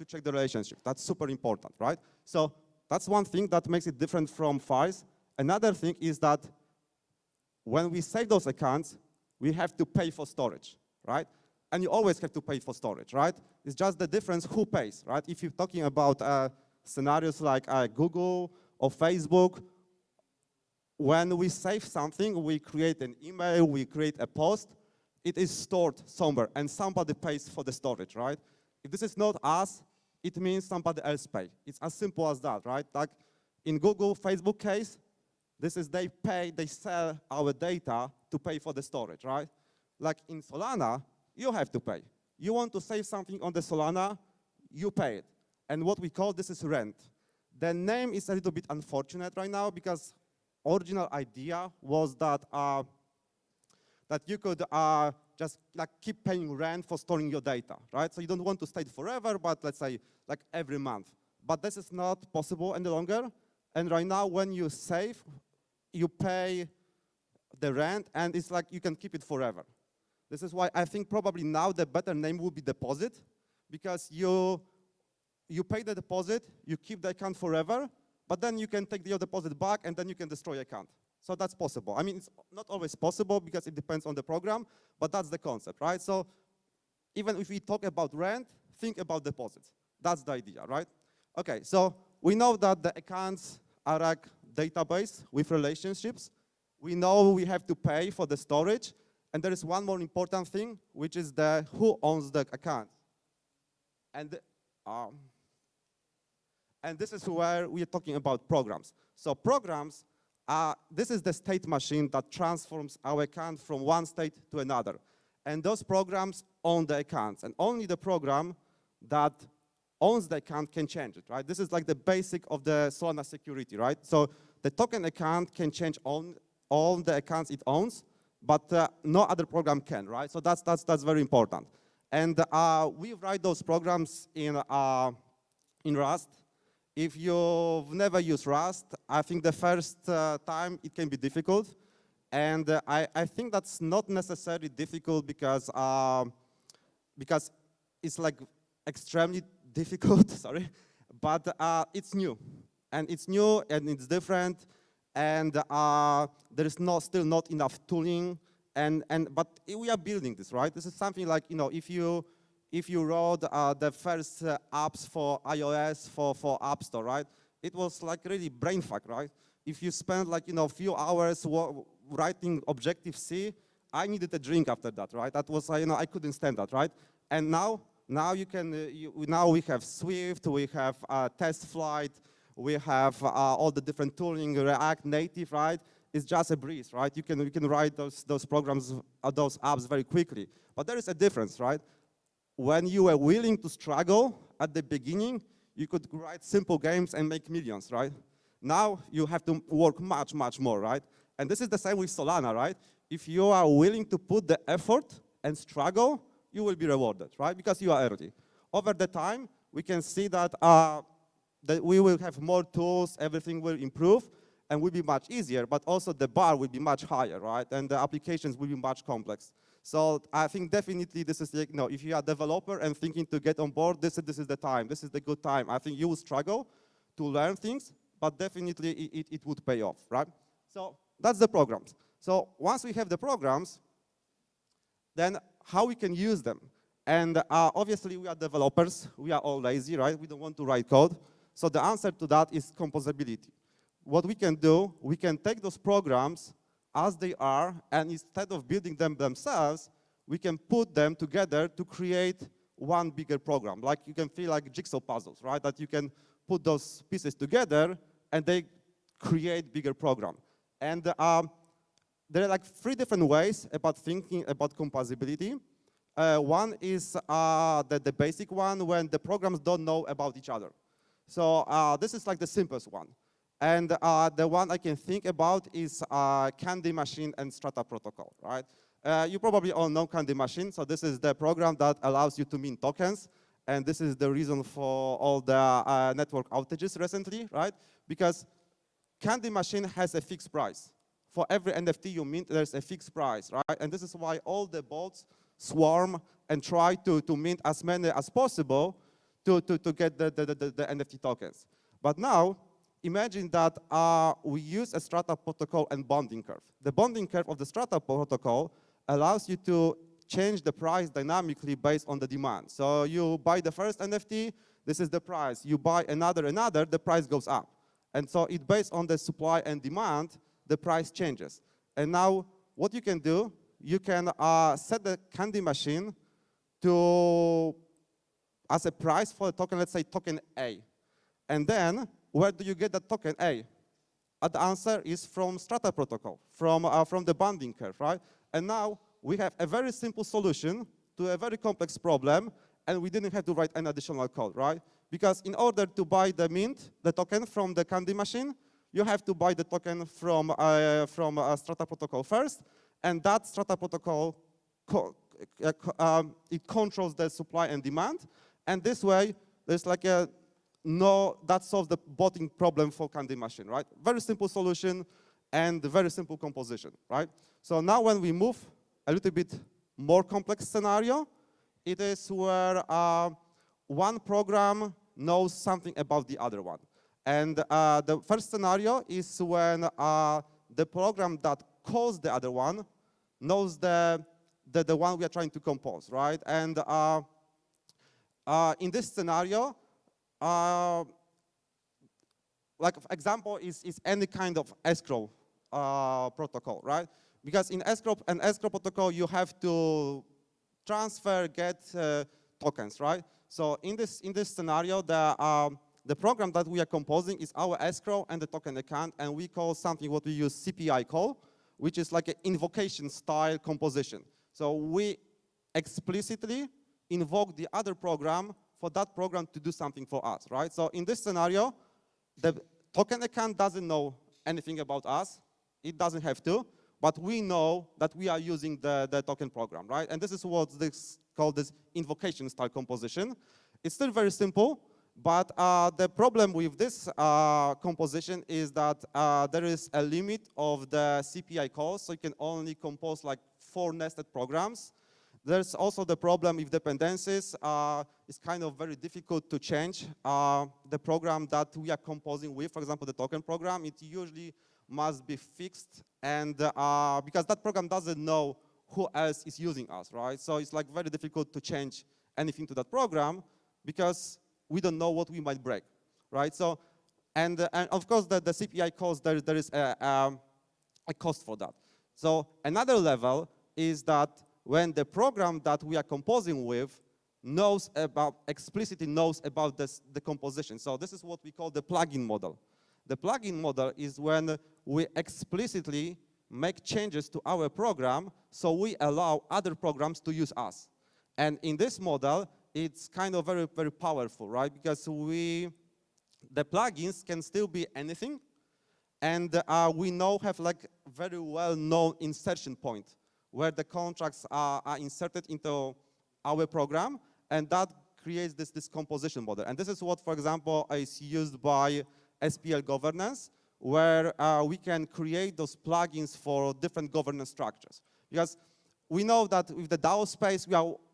check the relationship. That's super important, right? So that's one thing that makes it different from files. Another thing is that when we save those accounts, we have to pay for storage, right? And you always have to pay for storage, right? It's just the difference who pays, right? If you're talking about scenarios like Google or Facebook, when we save something, we create an email, we create a post, it is stored somewhere, and somebody pays for the storage, right? If this is not us, it means somebody else pay. It's as simple as that, right? Like in Google, Facebook case, this is they sell our data to pay for the storage, right? Like in Solana, you have to pay. You want to save something on the Solana, you pay it. And what we call this is rent. The name is a little bit unfortunate right now because original idea was that that you could just like keep paying rent for storing your data, right? So you don't want to stay forever, but let's say like every month. But this is not possible any longer. And right now, when you save, you pay the rent, and it's like you can keep it forever. This is why I think probably now the better name would be deposit, because you pay the deposit, you keep the account forever, but then you can take your deposit back, and then you can destroy your account. So that's possible. I mean, it's not always possible because it depends on the program, but that's the concept, right? So even if we talk about rent, think about deposits. That's the idea, right? Okay, so we know that the accounts are like database with relationships. We know we have to pay for the storage, and there is one more important thing, which is the who owns the account. And this is where we are talking about programs. So programs, this is the state machine that transforms our account from one state to another. And those programs own the accounts, and only the program that owns the account can change it, right? This is like the basic of the Solana security, right? So the token account can change all the accounts it owns, but no other program can, right? So that's very important. And we write those programs in Rust. If you've never used Rust, I think the first time it can be difficult. And I think that's not necessarily difficult because it's like extremely difficult, sorry, but it's new. And it's new and it's different, and there is still not enough tooling, but we are building this, right? This is something like, you know, if you wrote the first apps for iOS for App Store, right? It was like really brain fuck, right? If you spend like, you know, a few hours writing Objective-C, I needed a drink after that, right? That was, you know, I couldn't stand that, right? And now you can, now we have Swift, we have TestFlight, we have all the different tooling, React Native, right? It's just a breeze, right? You can write those programs, those apps very quickly. But there is a difference, right? When you were willing to struggle at the beginning, you could write simple games and make millions, right? Now you have to work much, much more, right? And this is the same with Solana, right? If you are willing to put the effort and struggle, you will be rewarded, right? Because you are early. Over the time, we can see that, that we will have more tools, everything will improve, and will be much easier, but also the bar will be much higher, right? And the applications will be much complex. So I think definitely this is, like, you know, if you are a developer and thinking to get on board, this is the time, this is the good time. I think you will struggle to learn things, but definitely it would pay off, right? So that's the programs. So once we have the programs, then how we can use them. And obviously we are developers, we are all lazy, right? We don't want to write code. So the answer to that is composability. What we can do, we can take those programs as they are, and instead of building them themselves, we can put them together to create one bigger program. Like you can feel like jigsaw puzzles, right? That you can put those pieces together and they create bigger program. And there are like 3 different ways about thinking about composability. One is the basic one, when the programs don't know about each other. So this is like the simplest one. And the one I can think about is Candy Machine and Strata Protocol, right? You probably all know Candy Machine. So this is the program that allows you to mint tokens. And this is the reason for all the network outages recently, right? Because Candy Machine has a fixed price. For every NFT you mint, there's a fixed price, right? And this is why all the bots swarm and try to mint as many as possible to get the NFT tokens. But now, imagine that we use a Strata protocol and bonding curve. The bonding curve of the Strata protocol allows you to change the price dynamically based on the demand. So you buy the first NFT, this is the price. You buy another, the price goes up. And so it based on the supply and demand, the price changes. And now what you can do, you can set the candy machine to as a price for a token, let's say token A. And then where do you get the token A? The answer is from Strata protocol, from the bonding curve, right? And now we have a very simple solution to a very complex problem, and we didn't have to write an additional code, right? Because in order to buy the mint, the token from the candy machine, you have to buy the token from Strata protocol first, and that Strata protocol it controls the supply and demand, and this way there's like a that solves the botting problem for candy machine, right? Very simple solution and very simple composition, right? So now when we move a little bit more complex scenario, it is where one program knows something about the other one. And the first scenario is when the program that calls the other one knows the one we are trying to compose, right? And in this scenario, like example is any kind of escrow protocol, right? Because in an escrow protocol, you have to transfer, get tokens, right? So in this scenario, the program that we are composing is our escrow and the token account, and we call something what we use CPI call, which is like an invocation style composition. So we explicitly invoke the other program for that program to do something for us, right? So in this scenario, the token account doesn't know anything about us. It doesn't have to, but we know that we are using the token program, right? And this is what's called this invocation style composition. It's still very simple, but the problem with this composition is that there is a limit of the CPI calls, so you can only compose like 4 nested programs. There's also the problem with dependencies. It's kind of very difficult to change the program that we are composing with. For example, the token program, it usually must be fixed, and because that program doesn't know who else is using us, right? So it's like very difficult to change anything to that program because we don't know what we might break, right? So, and of course, the CPI cost, there is a cost for that. So another level is that when the program that we are composing with explicitly knows about the composition. So this is what we call the plugin model. The plugin model is when we explicitly make changes to our program so we allow other programs to use us. And in this model, it's kind of very, very powerful, right? Because the plugins can still be anything, and we now have like very well-known insertion point where the contracts are inserted into our program, and that creates this composition model. And this is what, for example, is used by SPL governance, where we can create those plugins for different governance structures. Because we know that with the DAO space,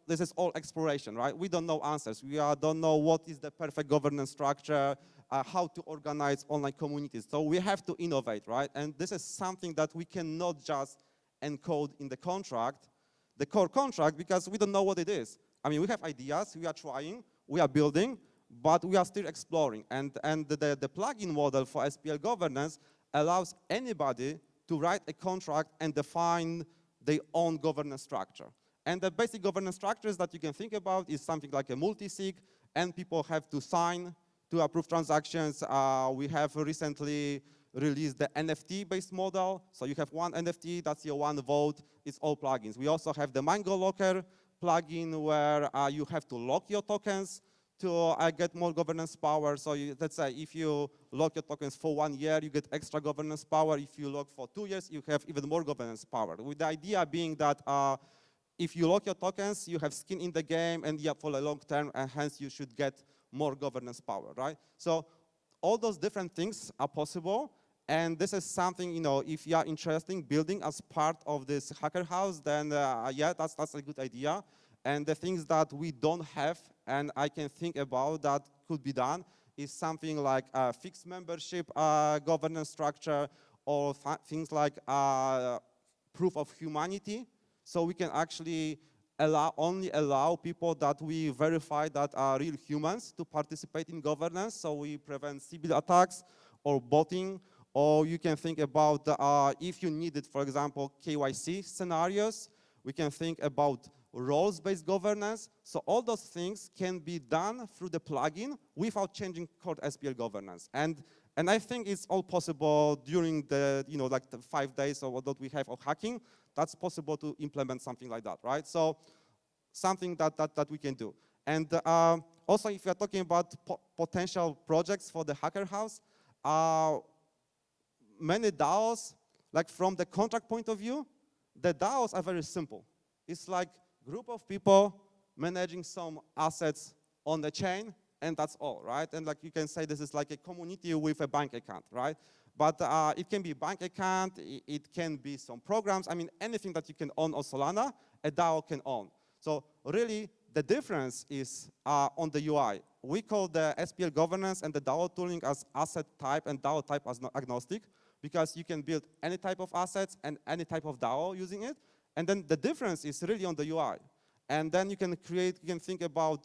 this is all exploration, right? We don't know answers. We don't know what is the perfect governance structure, how to organize online communities. So we have to innovate, right? And this is something that we cannot just encode in the contract, the core contract, because we don't know what it is. I mean, we have ideas, we are trying, we are building, but we are still exploring. And the plugin model for SPL governance allows anybody to write a contract and define their own governance structure. And the basic governance structures that you can think about is something like a multi-sig, and people have to sign to approve transactions. We have recently released the NFT-based model. So you have one NFT, that's your one vote, it's all plugins. We also have the Mango Locker plugin where you have to lock your tokens to get more governance power. So let's say if you lock your tokens for 1 year, you get extra governance power. If you lock for 2 years, you have even more governance power. With the idea being that if you lock your tokens, you have skin in the game, and yeah, for a long term, and hence you should get more governance power, right? So all those different things are possible, and this is something, you know, if you are interested in building as part of this hacker house, then yeah, that's a good idea. And the things that we don't have, and I can think about that could be done, is something like a fixed membership governance structure, or things like proof of humanity. So we can actually only allow people that we verify that are real humans to participate in governance. So we prevent civil attacks or botting. Or you can think about if you needed, for example, KYC scenarios, we can think about roles-based governance. So all those things can be done through the plugin without changing core SPL governance. And I think it's all possible during the, like the 5 days or what we have of hacking. That's possible to implement something like that, right? So something that we can do. And also, if you're talking about potential projects for the Hacker House, many DAOs, like from the contract point of view, the DAOs are very simple. It's like group of people managing some assets on the chain, and that's all, right? And like you can say this is like a community with a bank account, right? But it can be a bank account, it can be some programs. I mean, anything that you can own on Solana, a DAO can own. So really, the difference is on the UI. We call the SPL governance and the DAO tooling as asset type and DAO type as agnostic, because you can build any type of assets and any type of DAO using it. And then the difference is really on the UI. And then you can think about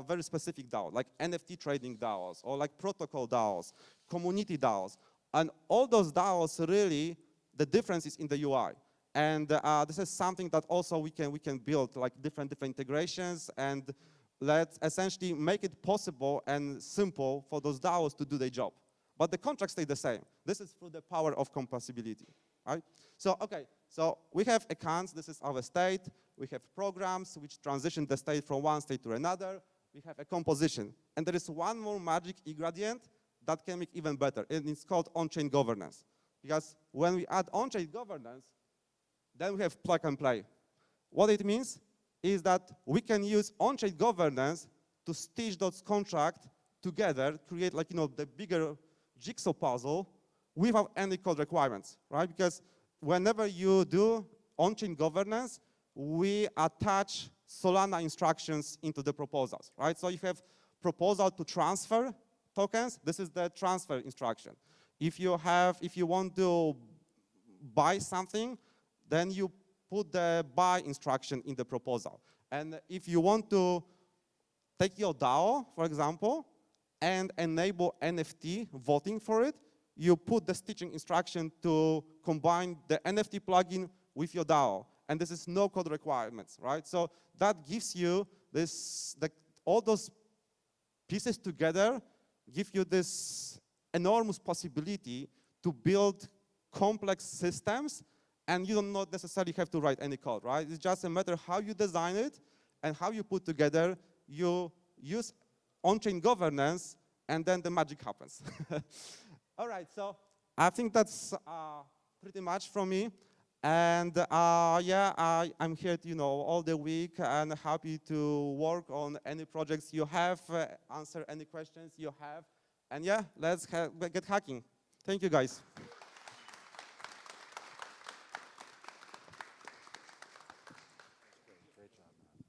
very specific DAO, like NFT trading DAOs, or like protocol DAOs, community DAOs. And all those DAOs really, the difference is in the UI. And this is something that also we can build, like different integrations, and let's essentially make it possible and simple for those DAOs to do their job. But the contracts stay the same. This is through the power of compatibility, right? So, okay, so we have accounts, this is our state. We have programs which transition the state from one state to another. We have a composition. And there is one more magic ingredient that can make even better, and it's called on-chain governance. Because when we add on-chain governance, then we have plug and play. What it means is that we can use on-chain governance to stitch those contracts together, create like, the bigger jigsaw puzzle without any code requirements, right? Because whenever you do on-chain governance, we attach Solana instructions into the proposals, right? So you have proposal to transfer tokens, this is the transfer instruction. If you want to buy something, then you put the buy instruction in the proposal. And if you want to take your DAO, for example, and enable NFT voting for it, you put the stitching instruction to combine the NFT plugin with your DAO. And this is no code requirements, right? So that gives you this, all those pieces together give you this enormous possibility to build complex systems, and you do not necessarily have to write any code, right? It's just a matter how you design it and how you put together. You use on-chain governance, and then the magic happens. All right, so I think that's pretty much from me. And yeah, I'm here, all the week, and happy to work on any projects you have, answer any questions you have. And yeah, let's get hacking. Thank you, guys. Great job, man.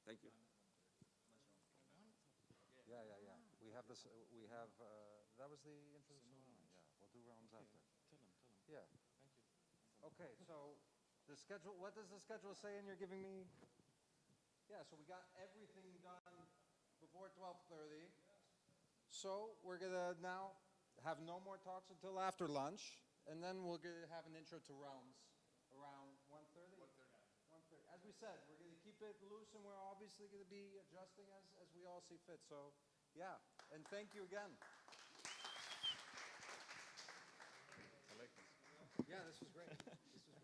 Thank you. Yeah. We have this. That was the intro to Solana. Yeah, we'll do rounds after. Tell him. Yeah. Thank you. Okay, so the schedule. What does the schedule say? And you're giving me. Yeah. So we got everything done before 12:30. So we're gonna now have no more talks until after lunch, and then we're gonna have an intro to realms around 1:30. 1:30. As we said, we're gonna keep it loose, and we're obviously gonna be adjusting as we all see fit. So, yeah, and thank you again. I like this. Yeah, this was great. This was great.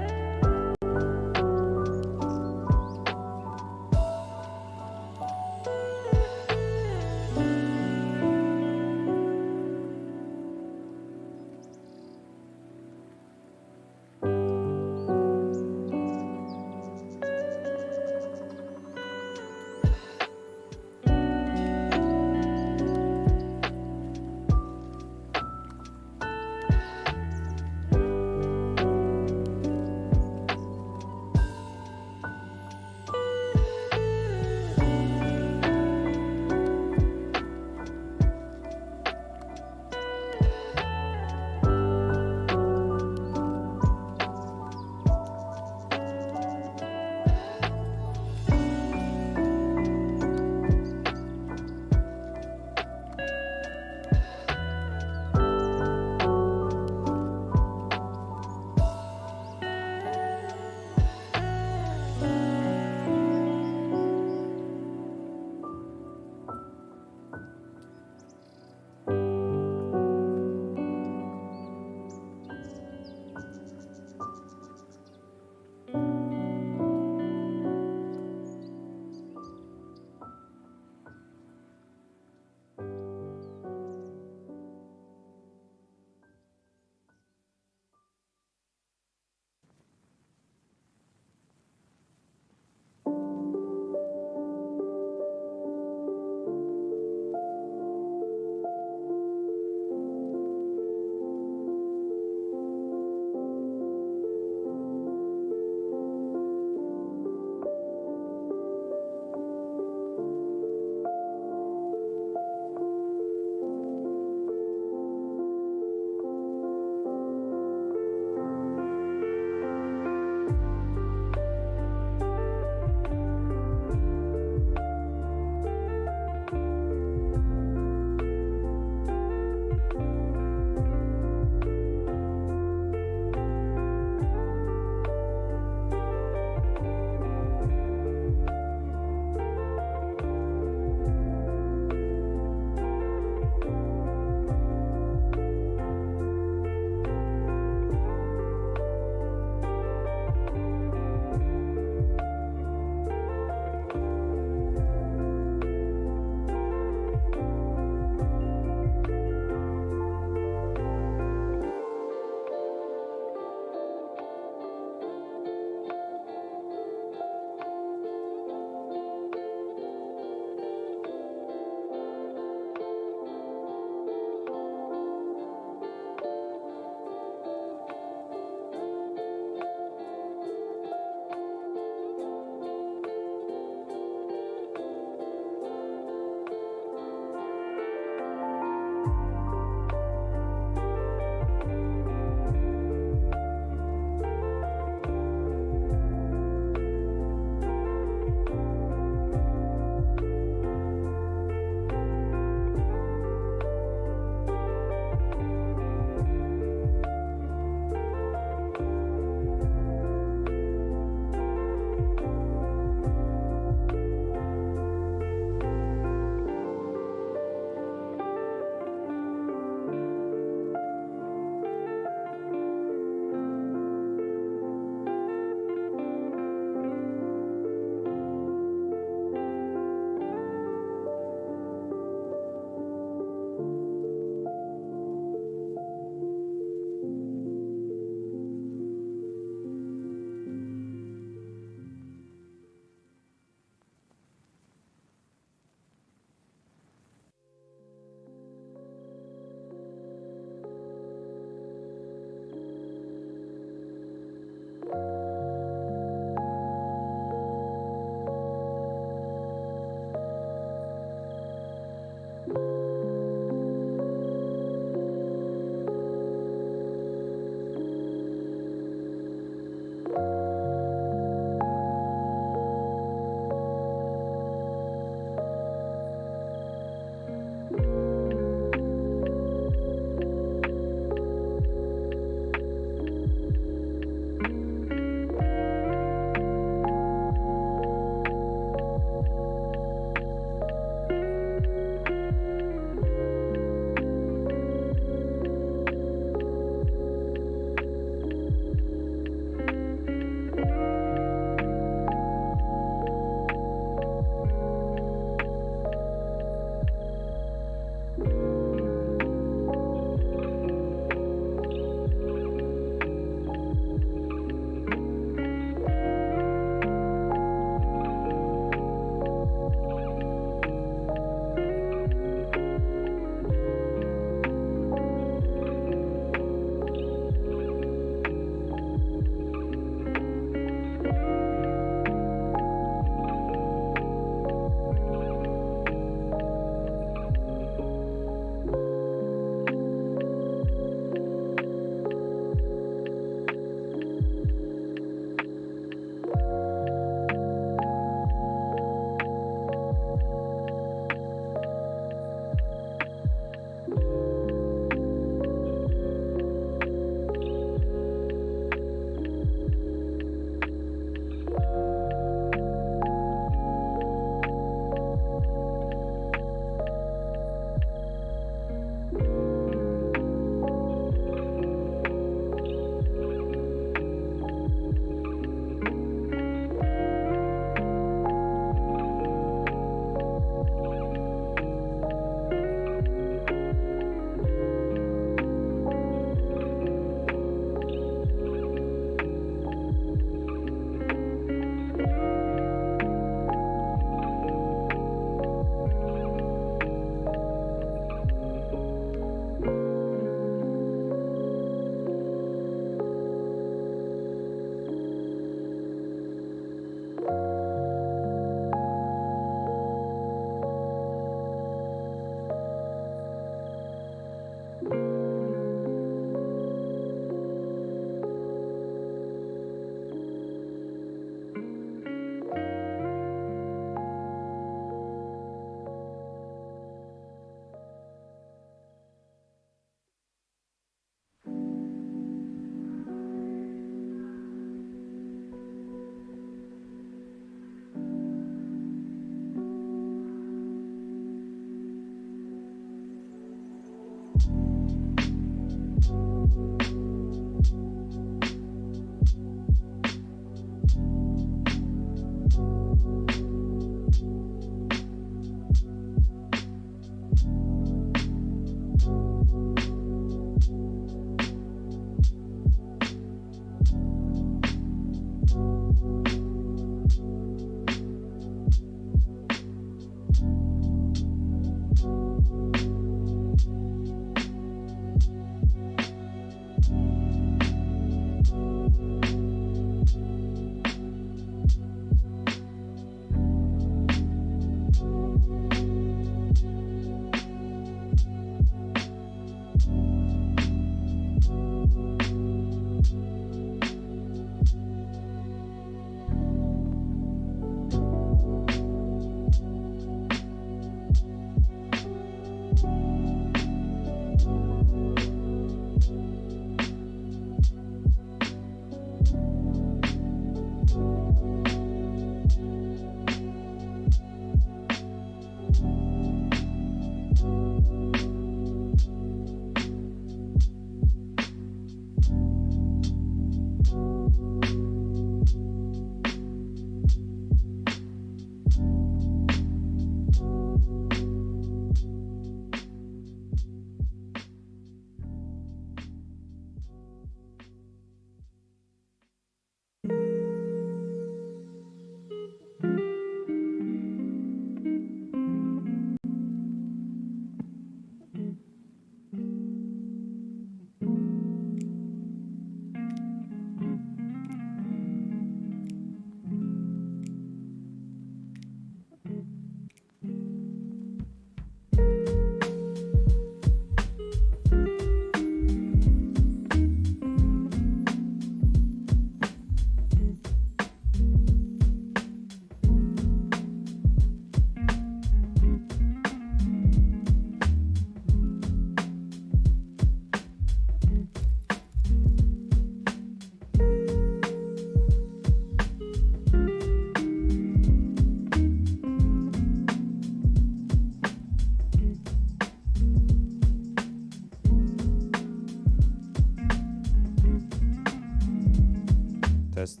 Test.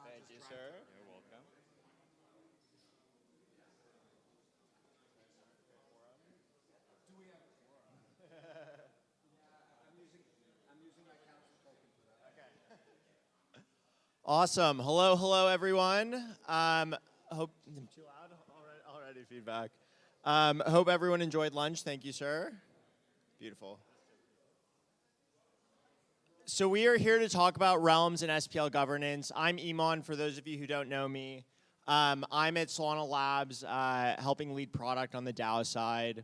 Thank you, sir. You're welcome. Awesome. Hello, hello, everyone. Hope I'm too loud. Already feedback. Hope everyone enjoyed lunch. Thank you, sir. Beautiful. So we are here to talk about Realms and SPL governance. I'm Iman, for those of you who don't know me. I'm at Solana Labs, helping lead product on the DAO side.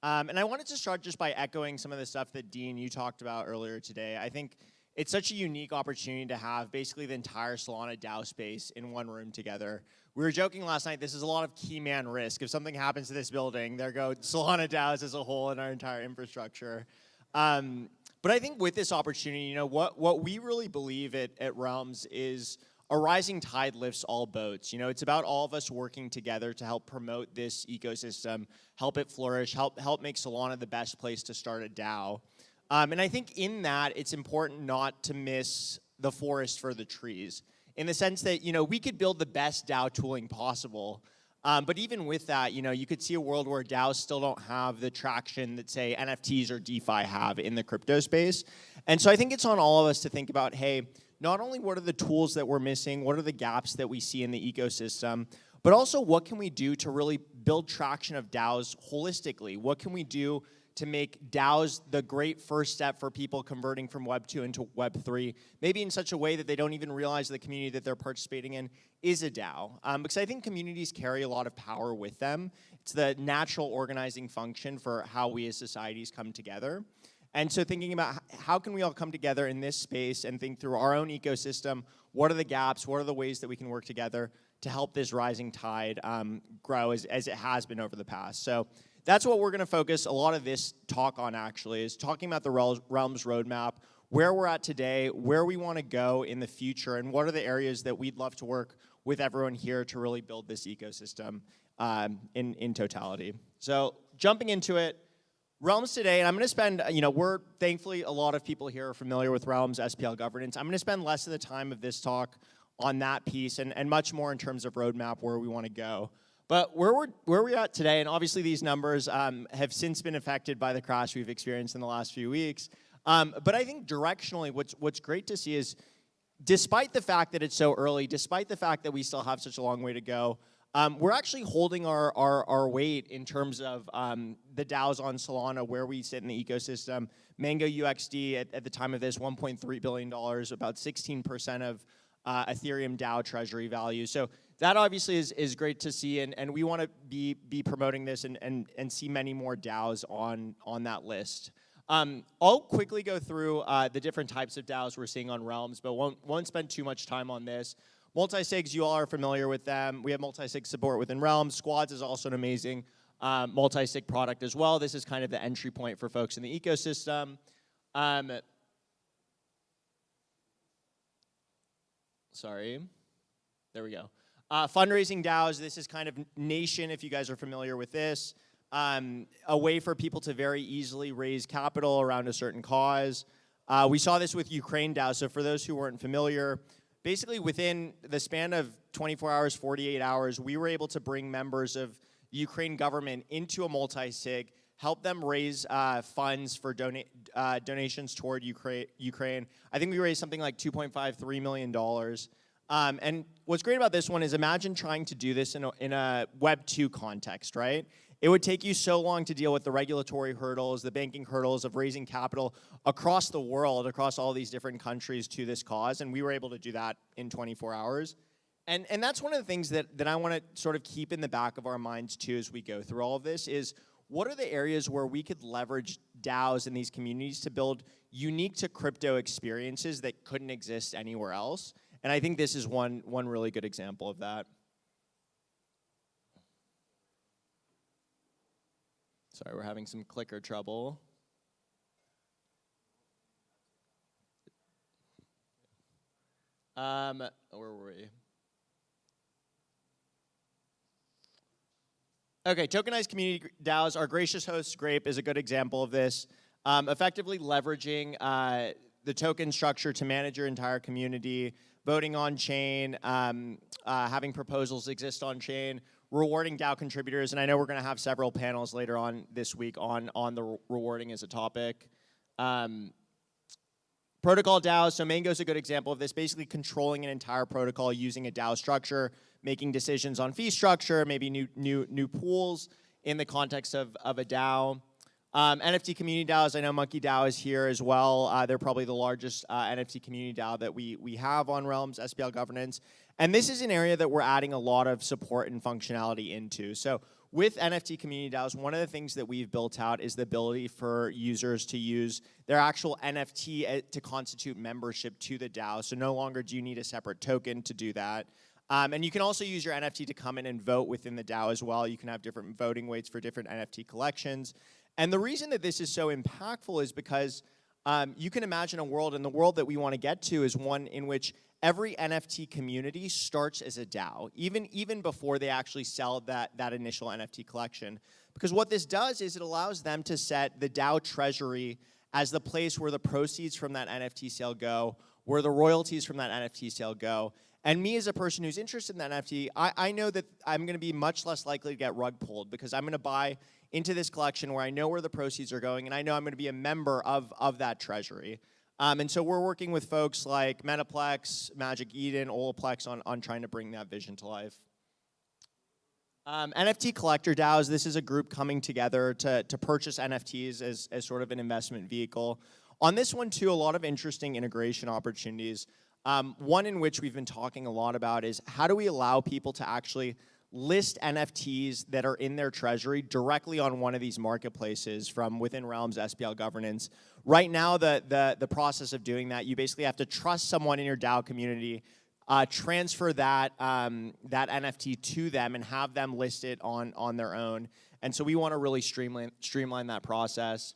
And I wanted to start just by echoing some of the stuff that, Dean, you talked about earlier today. I think it's such a unique opportunity to have basically the entire Solana DAO space in one room together. We were joking last night, this is a lot of key man risk. If something happens to this building, there go Solana DAOs as a whole and our entire infrastructure. But I think with this opportunity, you know, what we really believe at Realms is a rising tide lifts all boats. You know, it's about all of us working together to help promote this ecosystem, help it flourish, help make Solana the best place to start a DAO. And I think in that, it's important not to miss the forest for the trees, in the sense that, you know, we could build the best DAO tooling possible, but even with that, you know, you could see a world where DAOs still don't have the traction that, say, NFTs or DeFi have in the crypto space. And so I think it's on all of us to think about, hey, not only what are the tools that we're missing, what are the gaps that we see in the ecosystem, but also what can we do to really build traction of DAOs holistically? What can we do to make DAOs the great first step for people converting from Web 2 into Web 3, maybe in such a way that they don't even realize the community that they're participating in is a DAO. Because I think communities carry a lot of power with them. It's the natural organizing function for how we as societies come together. And so thinking about how can we all come together in this space and think through our own ecosystem, what are the gaps, what are the ways that we can work together to help this rising tide grow as it has been over the past. So that's what we're going to focus a lot of this talk on, actually, is talking about the Realms roadmap, where we're at today, where we want to go in the future, and what are the areas that we'd love to work with everyone here to really build this ecosystem in totality. So jumping into it, Realms today, and I'm going to spend, we're thankfully a lot of people here are familiar with Realms SPL governance. I'm going to spend less of the time of this talk on that piece and much more in terms of roadmap, where we want to go. But where we're at today, and obviously these numbers have since been affected by the crash we've experienced in the last few weeks. But I think directionally, what's great to see is, despite the fact that it's so early, despite the fact that we still have such a long way to go, we're actually holding our weight in terms of the DAOs on Solana, where we sit in the ecosystem. Mango UXD at the time of this, $1.3 billion, about 16% of Ethereum DAO treasury value. So that obviously is great to see, and we want to be promoting this and see many more DAOs on that list. I'll quickly go through the different types of DAOs we're seeing on Realms, but won't spend too much time on this. Multi-sigs, you all are familiar with them. We have multi-sig support within Realms. Squads is also an amazing multi-sig product as well. This is kind of the entry point for folks in the ecosystem. Sorry. There we go. Fundraising DAOs, this is kind of Nation, if you guys are familiar with this. A way for people to very easily raise capital around a certain cause. We saw this with Ukraine DAO, so for those who weren't familiar, basically within the span of 24 hours, 48 hours, we were able to bring members of the Ukraine government into a multi-sig, help them raise funds for donations toward Ukraine. I think we raised something like $2.53 million. And what's great about this one is, imagine trying to do this in a Web 2 context, right? It would take you so long to deal with the regulatory hurdles, the banking hurdles of raising capital across the world, across all these different countries to this cause, and we were able to do that in 24 hours. And that's one of the things that I want to sort of keep in the back of our minds too as we go through all of this is, what are the areas where we could leverage DAOs in these communities to build unique to crypto experiences that couldn't exist anywhere else? And I think this is one really good example of that. Sorry, we're having some clicker trouble. Where were we? Okay, tokenized community DAOs. Our gracious host, Grape, is a good example of this. Effectively leveraging the token structure to manage your entire community, voting on chain, having proposals exist on chain, rewarding DAO contributors, and I know we're going to have several panels later on this week on the rewarding as a topic. Protocol DAOs, so Mango's a good example of this, basically controlling an entire protocol using a DAO structure, making decisions on fee structure, maybe new pools in the context of a DAO. NFT community DAOs, I know Monkey DAO is here as well. They're probably the largest NFT community DAO that we have on Realms SPL governance. And this is an area that we're adding a lot of support and functionality into. So with NFT community DAOs, one of the things that we've built out is the ability for users to use their actual NFT to constitute membership to the DAO. So no longer do you need a separate token to do that. And you can also use your NFT to come in and vote within the DAO as well. You can have different voting weights for different NFT collections. And the reason that this is so impactful is because you can imagine a world, and the world that we want to get to is one in which every NFT community starts as a DAO, even before they actually sell that initial NFT collection. Because what this does is it allows them to set the DAO treasury as the place where the proceeds from that NFT sale go, where the royalties from that NFT sale go. And me as a person who's interested in that NFT, I know that I'm going to be much less likely to get rug pulled because I'm going to buy into this collection where I know where the proceeds are going, and I know I'm going to be a member of that treasury. And so we're working with folks like Metaplex, Magic Eden, Olaplex on trying to bring that vision to life. NFT collector DAOs, this is a group coming together to purchase NFTs as sort of an investment vehicle. On this one too, a lot of interesting integration opportunities. One in which we've been talking a lot about is how do we allow people to actually list NFTs that are in their treasury directly on one of these marketplaces from within Realms SPL governance. Right now, the process of doing that, you basically have to trust someone in your DAO community transfer that NFT to them and have them list it on their own. And so we want to really streamline that process.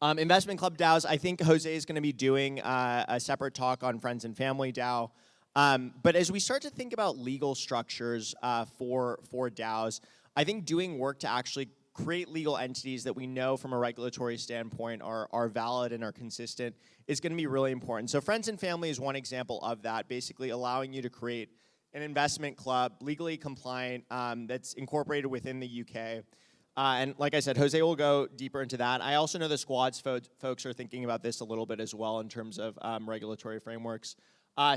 Investment Club DAOs, I think Jose is going to be doing a separate talk on Friends and Family DAO. But as we start to think about legal structures for DAOs, I think doing work to actually create legal entities that we know from a regulatory standpoint are valid and are consistent is going to be really important. So Friends and Family is one example of that, basically allowing you to create an investment club, legally compliant, that's incorporated within the UK. And like I said, Jose will go deeper into that. I also know the Squads folks are thinking about this a little bit as well in terms of regulatory frameworks.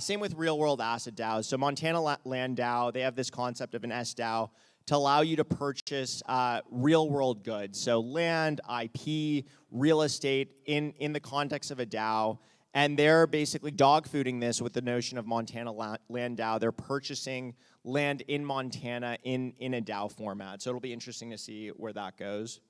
Same with real-world asset DAOs. So Montana Land DAO, they have this concept of an SDAO to allow you to purchase real-world goods. So land, IP, real estate in the context of a DAO. And they're basically dog-fooding this with the notion of Montana Land DAO. They're purchasing land in Montana in a DAO format. So it'll be interesting to see where that goes.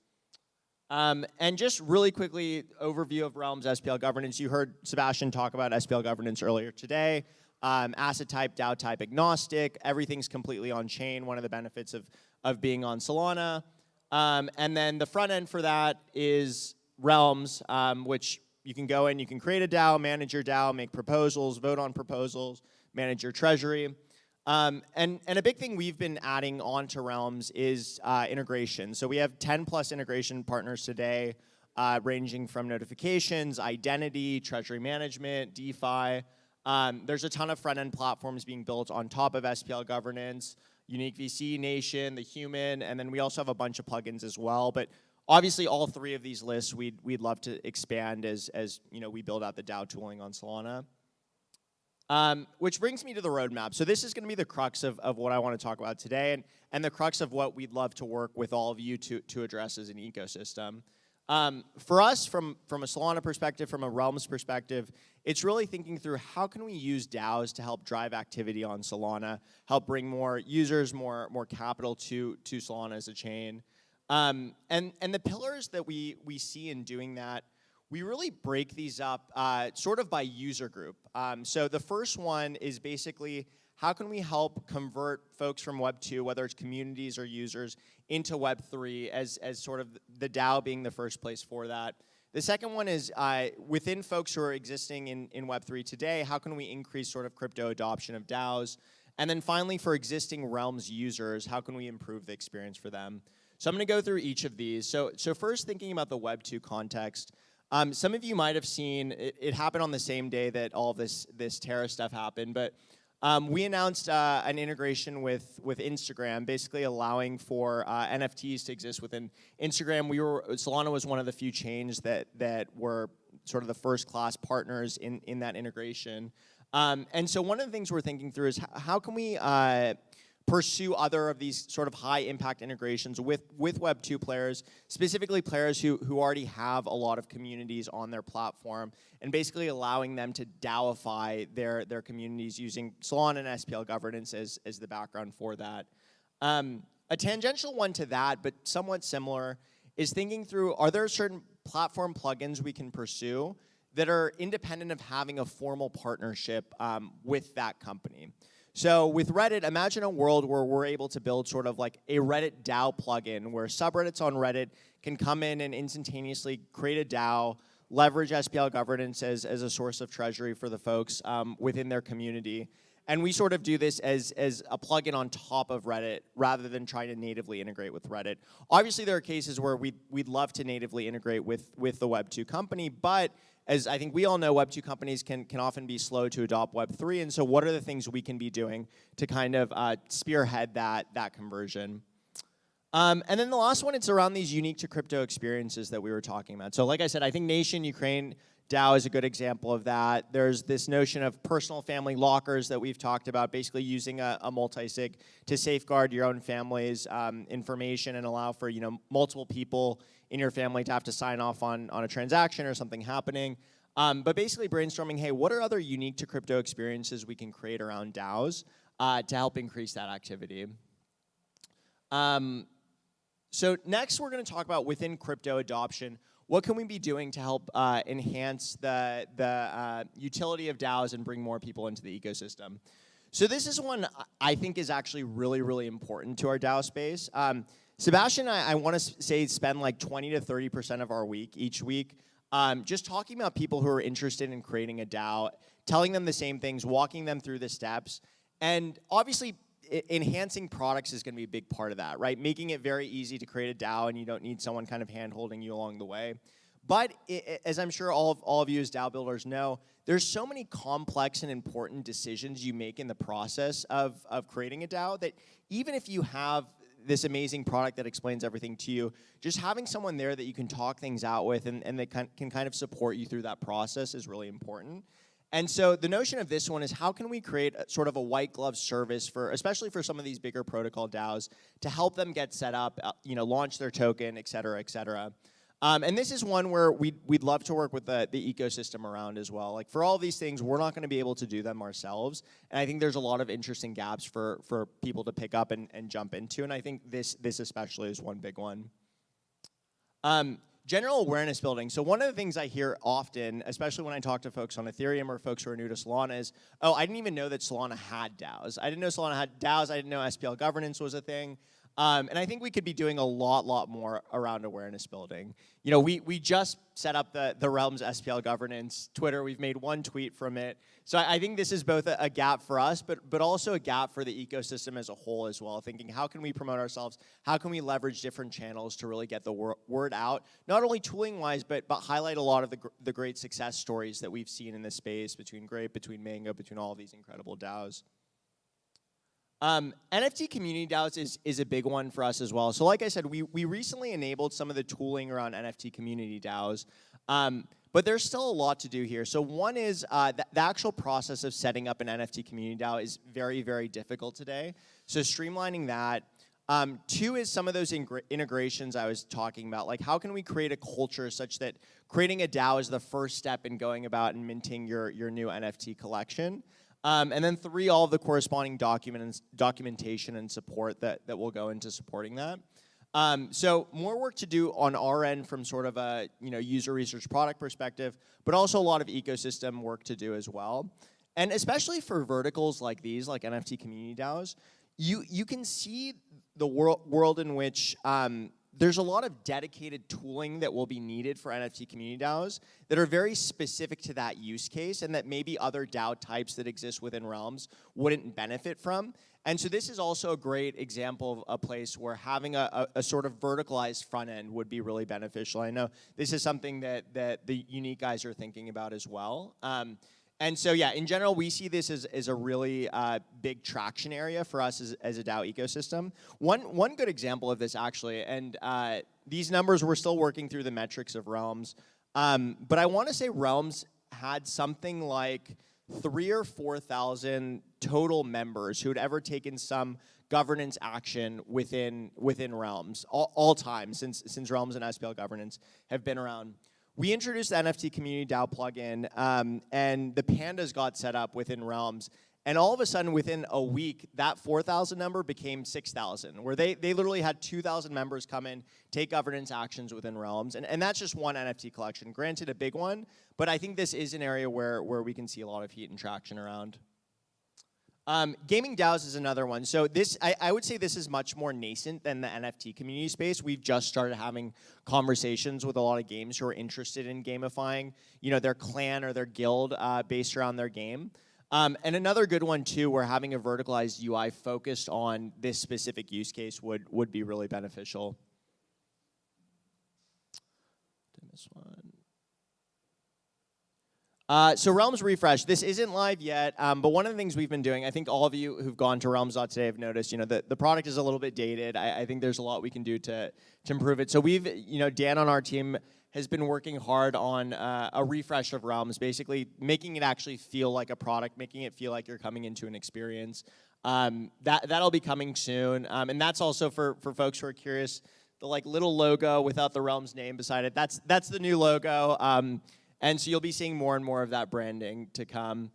And just really quickly, overview of Realms SPL governance. You heard Sebastian talk about SPL governance earlier today. Asset type, DAO type agnostic. Everything's completely on chain. One of the benefits of being on Solana. And then the front end for that is Realms, which you can go in, you can create a DAO, manage your DAO, make proposals, vote on proposals, manage your treasury. And a big thing we've been adding onto Realms is integration. So we have 10 plus integration partners today, ranging from notifications, identity, treasury management, DeFi. There's a ton of front-end platforms being built on top of SPL governance, Unique VC, Nation, The Human, and then we also have a bunch of plugins as well. But obviously, all three of these lists we'd love to expand as you know we build out the DAO tooling on Solana. Which brings me to the roadmap. So this is going to be the crux of what I want to talk about today, and the crux of what we'd love to work with all of you to address as an ecosystem. For us, from a Solana perspective, from a Realms perspective, it's really thinking through how can we use DAOs to help drive activity on Solana, help bring more users, more capital to Solana as a chain. And the pillars that we see in doing that, we really break these up sort of by user group. So the first one is basically how can we help convert folks from Web 2, whether it's communities or users, into Web 3 as sort of the DAO being the first place for that. The second one is within folks who are existing in Web 3 today, how can we increase sort of crypto adoption of DAOs? And then finally, for existing Realms users, how can we improve the experience for them? So I'm going to go through each of these. So first, thinking about the Web 2 context, some of you might have seen, it happened on the same day that all of this Terra stuff happened, but we announced an integration with Instagram, basically allowing for NFTs to exist within Instagram. Solana was one of the few chains that were sort of the first class partners in that integration. And so one of the things we're thinking through is how can we pursue other of these sort of high impact integrations with Web 2 players, specifically players who already have a lot of communities on their platform, and basically allowing them to DAOify their communities using Solana and SPL governance as the background for that. A tangential one to that, but somewhat similar, is thinking through, are there certain platform plugins we can pursue that are independent of having a formal partnership with that company? So with Reddit, imagine a world where we're able to build sort of like a Reddit DAO plugin where subreddits on Reddit can come in and instantaneously create a DAO, leverage SPL governance as a source of treasury for the folks within their community. And we sort of do this as a plugin on top of Reddit rather than trying to natively integrate with Reddit. Obviously, there are cases where we'd love to natively integrate with the Web 2 company, but as I think we all know, Web 2 companies can often be slow to adopt Web 3, and so what are the things we can be doing to kind of spearhead that conversion? And then the last one, it's around these unique to crypto experiences that we were talking about. So like I said, I think Nation Ukraine DAO is a good example of that. There's this notion of personal family lockers that we've talked about, basically using a multi-sig to safeguard your own family's information and allow for multiple people in your family to have to sign off on a transaction or something happening. But basically brainstorming, hey, what are other unique to crypto experiences we can create around DAOs to help increase that activity? So next we're going to talk about within crypto adoption, what can we be doing to help enhance the utility of DAOs and bring more people into the ecosystem? So this is one I think is actually really, really important to our DAO space. Sebastian and I want to say spend like 20 to 30% of our week, each week, just talking about people who are interested in creating a DAO, telling them the same things, walking them through the steps, and obviously enhancing products is going to be a big part of that, right? Making it very easy to create a DAO and you don't need someone kind of hand-holding you along the way. But as I'm sure all of you as DAO builders know, there's so many complex and important decisions you make in the process of creating a DAO that even if you have this amazing product that explains everything to you, just having someone there that you can talk things out with and that can kind of support you through that process is really important. And so the notion of this one is how can we create sort of a white glove service for, especially for some of these bigger protocol DAOs, to help them get set up, launch their token, et cetera, et cetera. And this is one where we'd love to work with the ecosystem around as well. Like for all these things, we're not going to be able to do them ourselves. And I think there's a lot of interesting gaps for people to pick up and jump into. And I think this especially is one big one. General awareness building. So one of the things I hear often, especially when I talk to folks on Ethereum or folks who are new to Solana is, oh, I didn't even know that Solana had DAOs. I didn't know Solana had DAOs. I didn't know SPL governance was a thing. And I think we could be doing a lot more around awareness building. We just set up the Realms SPL governance Twitter. We've made one tweet from it. So I think this is both a gap for us, but also a gap for the ecosystem as a whole as well. Thinking, how can we promote ourselves? How can we leverage different channels to really get the word out? Not only tooling-wise, but highlight a lot of the great success stories that we've seen in this space between Grape, between Mango, between all of these incredible DAOs. NFT community DAOs is a big one for us as well. So like I said, we recently enabled some of the tooling around NFT community DAOs, but there's still a lot to do here. So one is the actual process of setting up an NFT community DAO is very, very difficult today. So streamlining that. Two is some of those integrations I was talking about. Like how can we create a culture such that creating a DAO is the first step in going about and minting your new NFT collection. And then three, all of the corresponding documentation and support that will go into supporting that. So more work to do on our end from sort of a user research product perspective, but also a lot of ecosystem work to do as well. And especially for verticals like these, like NFT community DAOs, you can see the world in which there's a lot of dedicated tooling that will be needed for NFT community DAOs that are very specific to that use case and that maybe other DAO types that exist within Realms wouldn't benefit from. And so this is also a great example of a place where having a sort of verticalized front end would be really beneficial. I know this is something that the Unique guys are thinking about as well. And so, yeah, in general, we see this as a really big traction area for us as a DAO ecosystem. One good example of this, actually, and these numbers, we're still working through the metrics of Realms, but I want to say Realms had something like 3,000 or 4,000 total members who had ever taken some governance action within Realms, all time, since Realms and SPL governance have been around. We introduced the NFT Community DAO plugin, and the pandas got set up within Realms. And all of a sudden, within a week, that 4,000 number became 6,000, where they literally had 2,000 members come in, take governance actions within Realms. And that's just one NFT collection. Granted, a big one, but I think this is an area where we can see a lot of heat and traction around. Gaming DAOs is another one. So this, I would say this is much more nascent than the NFT community space. We've just started having conversations with a lot of games who are interested in gamifying, their clan or their guild based around their game. And another good one too, where having a verticalized UI focused on this specific use case would be really beneficial. Did this one. So Realms Refresh, this isn't live yet, but one of the things we've been doing, I think all of you who've gone to Realms.today have noticed, the product is a little bit dated. I think there's a lot we can do to improve it. So we've, Dan on our team has been working hard on a refresh of Realms, basically making it actually feel like a product, making it feel like you're coming into an experience. That'll be coming soon, and that's also for folks who are curious, the little logo without the Realms name beside it. That's the new logo. And so you'll be seeing more and more of that branding to come.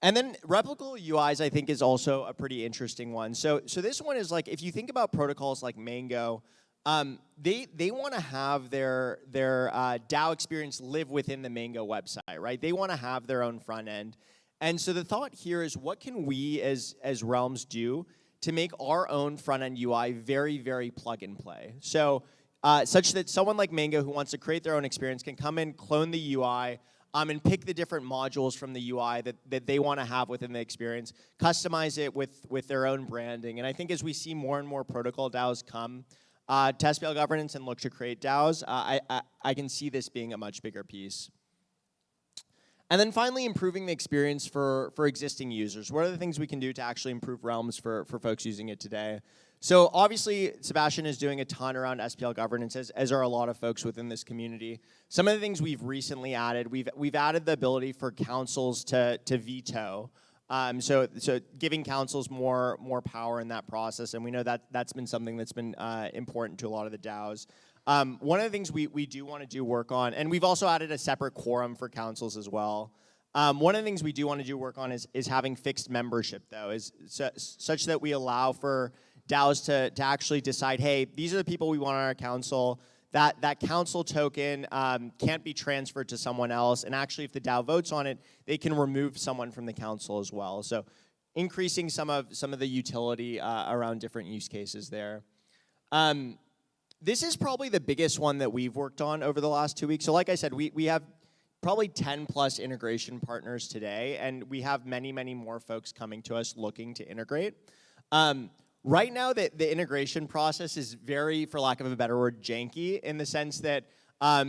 And then replicable UIs, I think, is also a pretty interesting one. So this one is if you think about protocols like Mango, they want to have their DAO experience live within the Mango website, right? They want to have their own front end. And so the thought here is, what can we as Realms do to make our own front end UI very, very plug and play? So such that someone like Mango who wants to create their own experience can come in, clone the UI, and pick the different modules from the UI that they want to have within the experience, customize it with their own branding. And I think as we see more and more protocol DAOs come to SPL governance and look to create DAOs, I can see this being a much bigger piece. And then finally, improving the experience for existing users. What are the things we can do to actually improve Realms for folks using it today? So obviously, Sebastian is doing a ton around SPL governance, as are a lot of folks within this community. Some of the things we've recently added, we've added the ability for councils to veto. So giving councils more power in that process, and we know that's been something that's been important to a lot of the DAOs. One of the things we do want to do work on, and we've also added a separate quorum for councils as well. One of the things we do want to do work on is having fixed membership, though, such that we allow for DAOs to actually decide, hey, these are the people we want on our council. That council token can't be transferred to someone else, and actually if the DAO votes on it, they can remove someone from the council as well. So increasing some of the utility around different use cases there. This is probably the biggest one that we've worked on over the last 2 weeks. So like I said, we have probably 10 plus integration partners today, and we have many, many more folks coming to us looking to integrate. Right now, the integration process is very, for lack of a better word, janky, in the sense that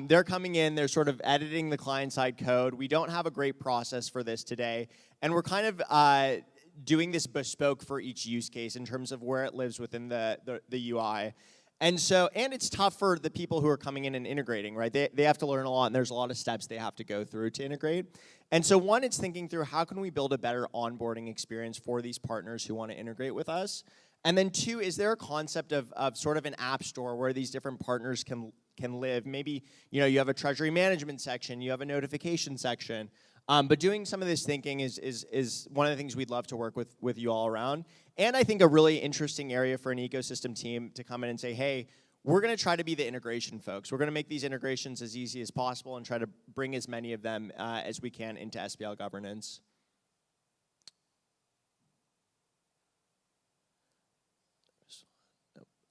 they're coming in, they're sort of editing the client-side code. We don't have a great process for this today, and we're kind of doing this bespoke for each use case in terms of where it lives within the UI. And it's tough for the people who are coming in and integrating, right? They have to learn a lot, and there's a lot of steps they have to go through to integrate. And so one, it's thinking through how can we build a better onboarding experience for these partners who want to integrate with us? And then two, is there a concept of sort of an app store where these different partners can live? Maybe you have a treasury management section, you have a notification section, but doing some of this thinking is one of the things we'd love to work with you all around. And I think a really interesting area for an ecosystem team to come in and say, hey, we're going to try to be the integration folks. We're going to make these integrations as easy as possible and try to bring as many of them as we can into SPL governance.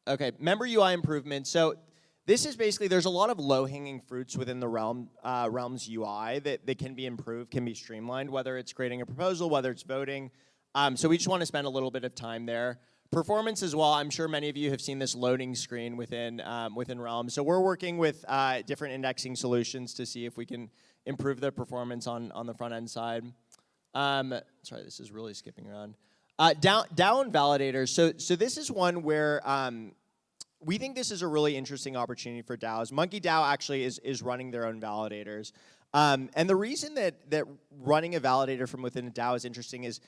Okay, member UI improvements. So this is basically, there's a lot of low-hanging fruits within the Realms UI that can be improved, can be streamlined, whether it's creating a proposal, whether it's voting. So we just want to spend a little bit of time there. Performance as well, I'm sure many of you have seen this loading screen within Realms. So we're working with different indexing solutions to see if we can improve the performance on the front end side. Sorry, this is really skipping around. DAO and validators. So this is one where we think this is a really interesting opportunity for DAOs. Monkey DAO actually is running their own validators. And the reason that running a validator from within a DAO is interesting is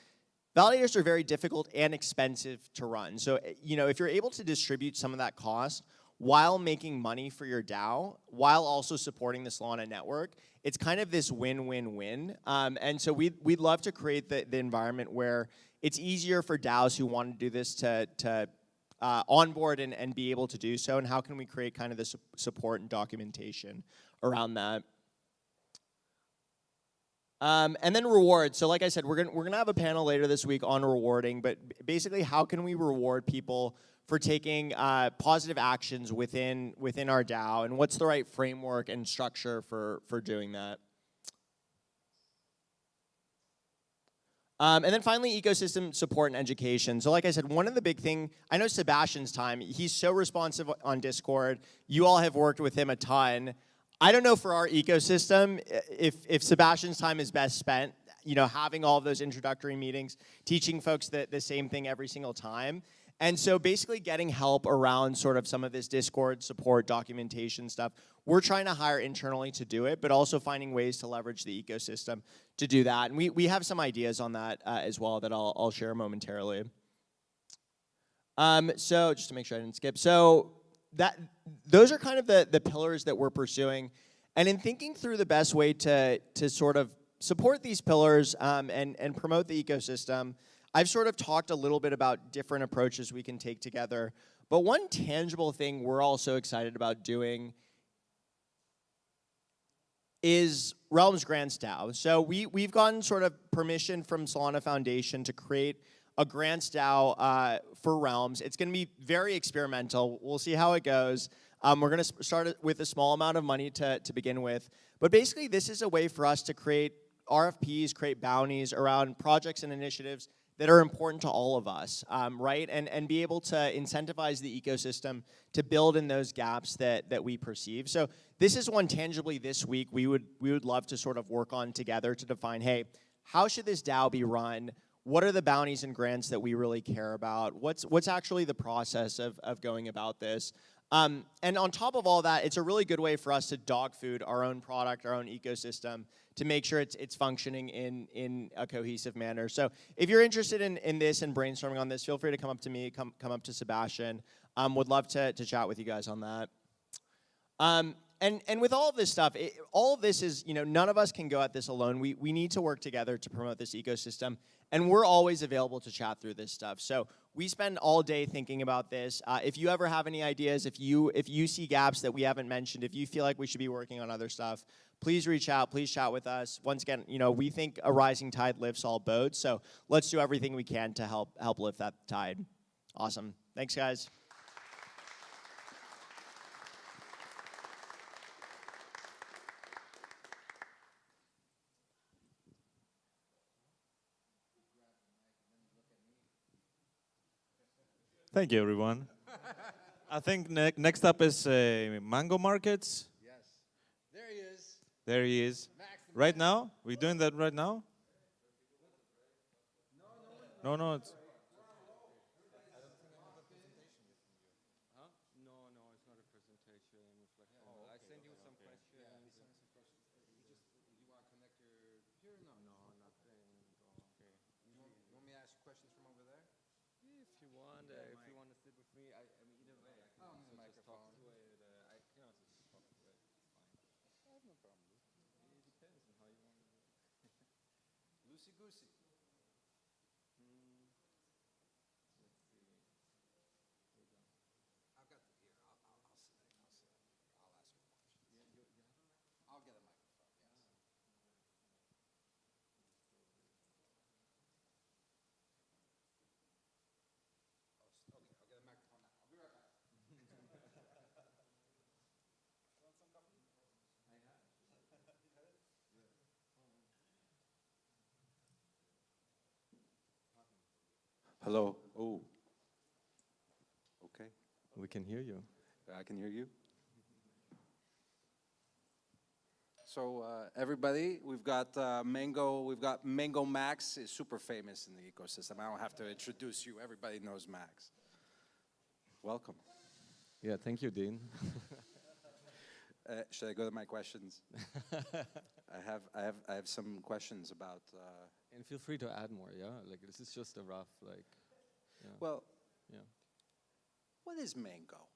validators are very difficult and expensive to run. So if you're able to distribute some of that cost while making money for your DAO, while also supporting the Solana network, it's kind of this win-win-win. And so we'd love to create the environment where it's easier for DAOs who want to do this to onboard and be able to do so, and how can we create kind of the support and documentation around that. And then rewards. So like I said, we're gonna have a panel later this week on rewarding, but basically how can we reward people for taking positive actions within our DAO, and what's the right framework and structure for doing that. And then finally, ecosystem support and education. So like I said, one of the big thing, I know Sebastian's time, he's so responsive on Discord. You all have worked with him a ton. I don't know for our ecosystem if Sebastian's time is best spent, having all of those introductory meetings, teaching folks the same thing every single time. And so basically getting help around sort of some of this Discord support, documentation stuff. We're trying to hire internally to do it, but also finding ways to leverage the ecosystem to do that. And we have some ideas on that as well that I'll share momentarily. So just to make sure I didn't skip. So those are kind of the pillars that we're pursuing. And in thinking through the best way to sort of support these pillars and promote the ecosystem, I've sort of talked a little bit about different approaches we can take together, but one tangible thing we're also excited about doing is Realms Grants DAO. So we've gotten sort of permission from Solana Foundation to create a Grants DAO for Realms. It's going to be very experimental. We'll see how it goes. We're going to start with a small amount of money to begin with. But basically, this is a way for us to create RFPs, create bounties around projects and initiatives that are important to all of us, right? And be able to incentivize the ecosystem to build in those gaps that we perceive. So this is one tangibly this week we would love to sort of work on together to define, hey, how should this DAO be run? What are the bounties and grants that we really care about? What's actually the process of going about this? And on top of all that, it's a really good way for us to dog food our own product, our own ecosystem, to make sure it's functioning in a cohesive manner. So if you're interested in this and brainstorming on this, feel free to come up to me, come up to Sebastian. Would love to chat with you guys on that. And with all of this stuff, all of this is, none of us can go at this alone. We need to work together to promote this ecosystem. And we're always available to chat through this stuff. So we spend all day thinking about this. If you ever have any ideas, if you see gaps that we haven't mentioned, if you feel like we should be working on other stuff, please reach out, please chat with us. Once again, we think a rising tide lifts all boats. So let's do everything we can to help lift that tide. Awesome. Thanks, guys. Thank you, everyone. I think next up is Mango Markets. Yes. There he is. There he is. Max the Right man. now? We doing that right now? No, it's... You want me to ask questions from over there? If you want to sit with me, I mean, either way, I can Oh, also the just talk microphone. to it. I can also just talk to it. It's fine. I have no problem with it. It depends on how you want to do it. Loosey goosey. Let's see. Here we go. I've got the here. I'll sit. I'll ask you questions. You have a microphone? I'll get a microphone. Yes. Okay, I'll get a microphone now. I'll be right back. Hello. Oh. Okay. We can hear you. I can hear you. So everybody, we've got Mango. We've got Mango Max is super famous in the ecosystem. I don't have to introduce you. Everybody knows Max. Welcome. Yeah, thank you, Dean. Should I go to my questions? I have some questions about. And feel free to add more, yeah? Like, this is just a rough, like, yeah. Well, Yeah. what is Mango?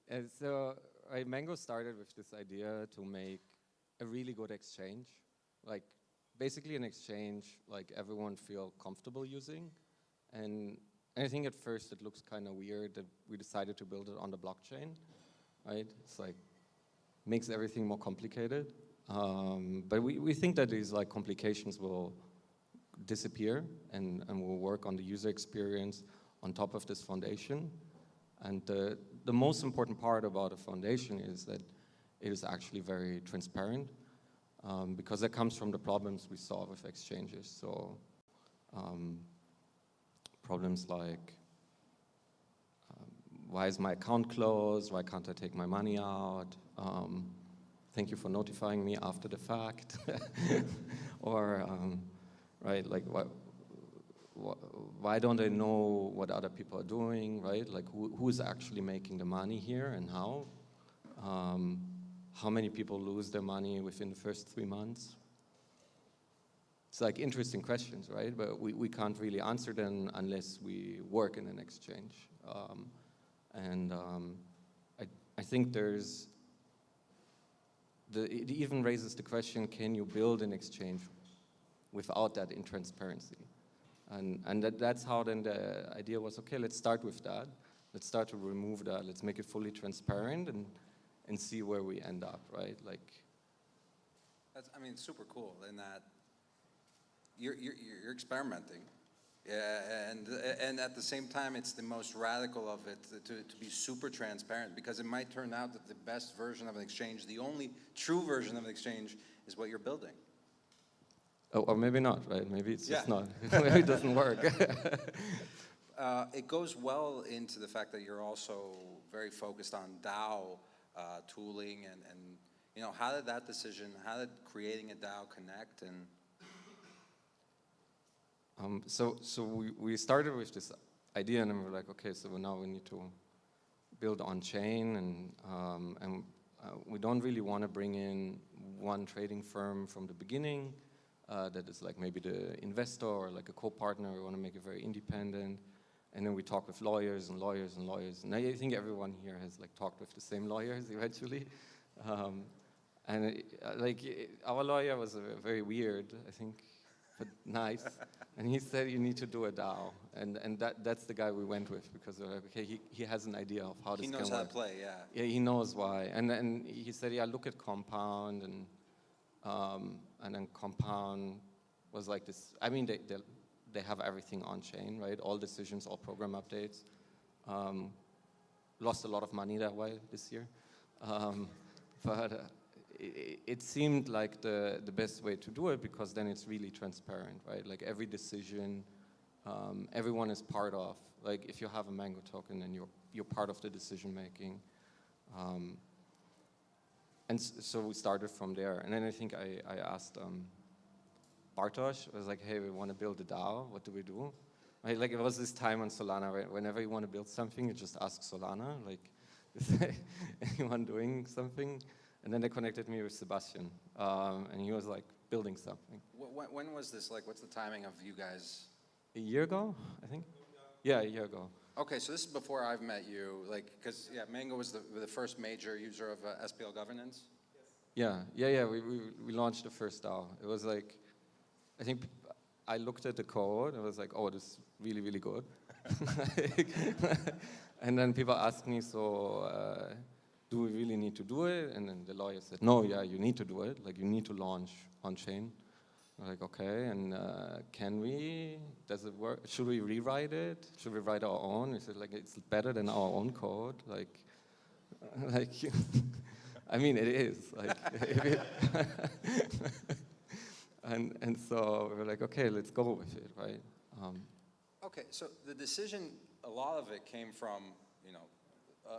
And so, Mango started with this idea to make a really good exchange. Like, basically an exchange like everyone feel comfortable using. And I think at first it looks kind of weird that we decided to build it on the blockchain, right? It's like, makes everything more complicated. But we think that these like complications will disappear and we'll work on the user experience on top of this foundation. And the most important part about a foundation is that it is actually very transparent because that comes from the problems we solve with exchanges. So problems like, why is my account closed? Why can't I take my money out? Thank you for notifying me after the fact. Or, right, like, why don't I know what other people are doing, right? Like, who's actually making the money here and how? How many people lose their money within the first 3 months? It's like interesting questions, right? But we can't really answer them unless we work in an exchange. I think it even raises the question, can you build an exchange without that intransparency. And that's how then the idea was, okay, let's start with that. Let's start to remove that. Let's make it fully transparent and see where we end up, right? Like, That's, I mean, super cool in that you're experimenting. Yeah, and at the same time, it's the most radical of it to be super transparent, because it might turn out that the best version of an exchange, the only true version of an exchange, is what you're building. oh, or maybe not, right? Maybe it's just Yeah. not. Maybe it doesn't work. It goes well into the fact that you're also very focused on DAO tooling and you know, how did that decision, how did creating a DAO connect? And So we started with this idea, and then we were like, okay, so now we need to build on chain, and we don't really want to bring in one trading firm from the beginning that is like maybe the investor or like a co-partner. We want to make it very independent, and then we talk with lawyers and lawyers and lawyers, and I think everyone here has like talked with the same lawyers eventually. Our lawyer was very weird, I think, but nice. And he said, you need to do a DAO. And that's the guy we went with, because we're like, okay, he has an idea of how this can work. he knows how to play, yeah. Yeah, he knows why. And he said, yeah, look at Compound. And then Compound was like this. I mean, they have everything on chain, right? All decisions, all program updates. Lost a lot of money that way this year. But it seemed like the best way to do it, because then it's really transparent, right? Like every decision, everyone is part of. Like if you have a Mango token, then you're part of the decision making. So we started from there. And then I think I asked Bartosz, I was like, hey, we want to build a DAO, what do we do? Right? Like it was this time on Solana, right? Whenever you want to build something, you just ask Solana, like, is anyone doing something? And then they connected me with Sebastian, and he was like building something. When was this, like, what's the timing of you guys? A year ago, I think? Yeah, a year ago. Okay, so this is before I've met you, like, because, yeah, Mango was the first major user of SPL governance? Yeah, we launched the first DAO. It was like, I think I looked at the code, and I was like, oh, this is really, really good. And then people asked me, so do we really need to do it? And then the lawyer said, no, yeah, you need to do it. Like, you need to launch on-chain. I'm like, okay, and can we? Does it work? Should we rewrite it? Should we write our own? He said, like, it's better than our own code. Like I mean, it is. Like, and so we were like, okay, let's go with it, right? Okay, so the decision, a lot of it came from, you know,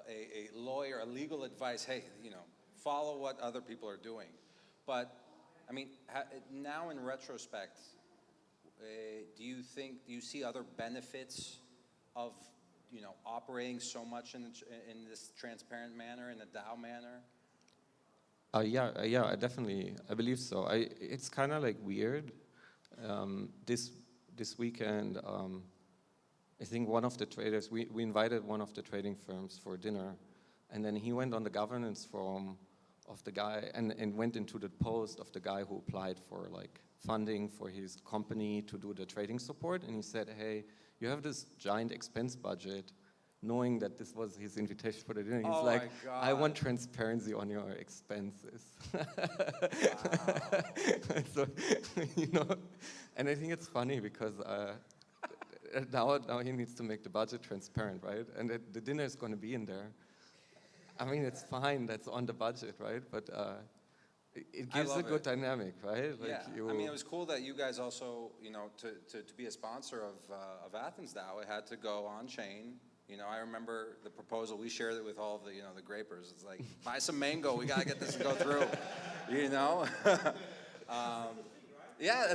a lawyer, a legal advice, hey, you know, follow what other people are doing. But, I mean, now in retrospect, do you see other benefits of, you know, operating so much in this transparent manner, in a DAO manner? Yeah, I believe so. It's kind of like weird. This weekend, I think one of the traders, we invited one of the trading firms for dinner, and then he went on the governance forum of the guy and went into the post of the guy who applied for like funding for his company to do the trading support, and he said, hey, you have this giant expense budget, knowing that this was his invitation for the dinner. He's like, I want transparency on your expenses. So, you know, and I think it's funny because now he needs to make the budget transparent, right? And the dinner is going to be in there. I mean, it's fine, that's on the budget, right? But it gives a good dynamic, right? Like yeah, I mean, it was cool that you guys also, you know, to be a sponsor of AthensDAO, it had to go on chain. You know, I remember the proposal, we shared it with all of the, you know, the grapers. It's like, buy some Mango, we gotta get this to go through, you know? Yeah,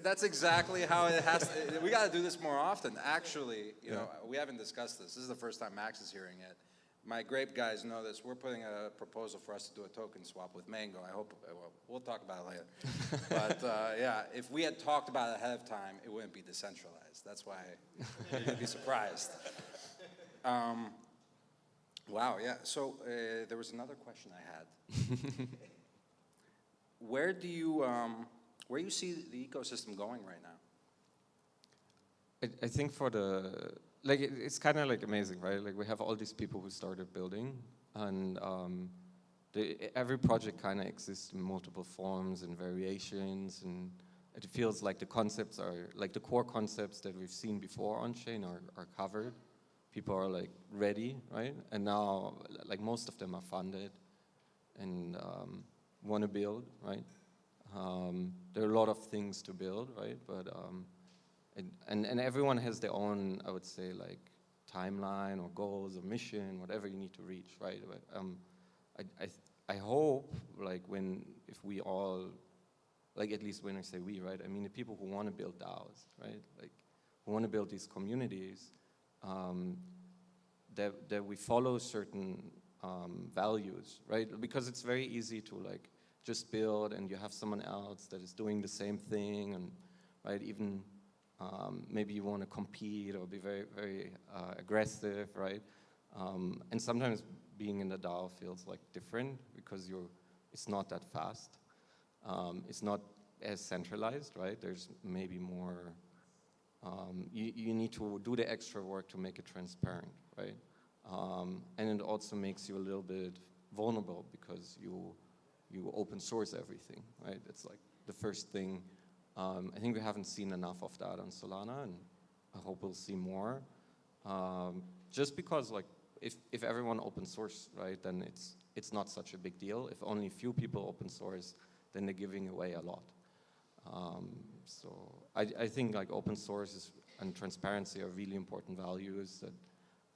that's exactly how it has to, we gotta do this more often. Actually, you know, we haven't discussed this. This is the first time Max is hearing it. My grape guys know this. We're putting a proposal for us to do a token swap with Mango. I hope, well, we'll talk about it later. But yeah, if we had talked about it ahead of time, it wouldn't be decentralized. That's why you're gonna be surprised. Wow, yeah, so there was another question I had. Where do you, where you see the ecosystem going right now? I think for the, it's kind of like amazing, right? Like we have all these people who started building, and every project kind of exists in multiple forms and variations, and it feels like the concepts are, like the core concepts that we've seen before on chain are covered. People are like ready, right? And now, like most of them are funded and want to build, right? There are a lot of things to build, right? But and everyone has their own, I would say, like timeline or goals or mission, whatever you need to reach, right? I hope, like if we all, like at least when I say we, right? I mean the people who want to build DAOs, right? Like who want to build these communities, that we follow certain values, right? Because it's very easy to like just build and you have someone else that is doing the same thing, and right, even maybe you want to compete or be very, very aggressive, right? And sometimes being in the DAO feels like different because it's not that fast. It's not as centralized, right? There's maybe more, you need to do the extra work to make it transparent, right? And it also makes you a little bit vulnerable because you open source everything, right? It's like the first thing. I think we haven't seen enough of that on Solana, and I hope we'll see more. Just because, like, if everyone open source, right, then it's not such a big deal. If only a few people open source, then they're giving away a lot. So I think like open source and transparency are really important values that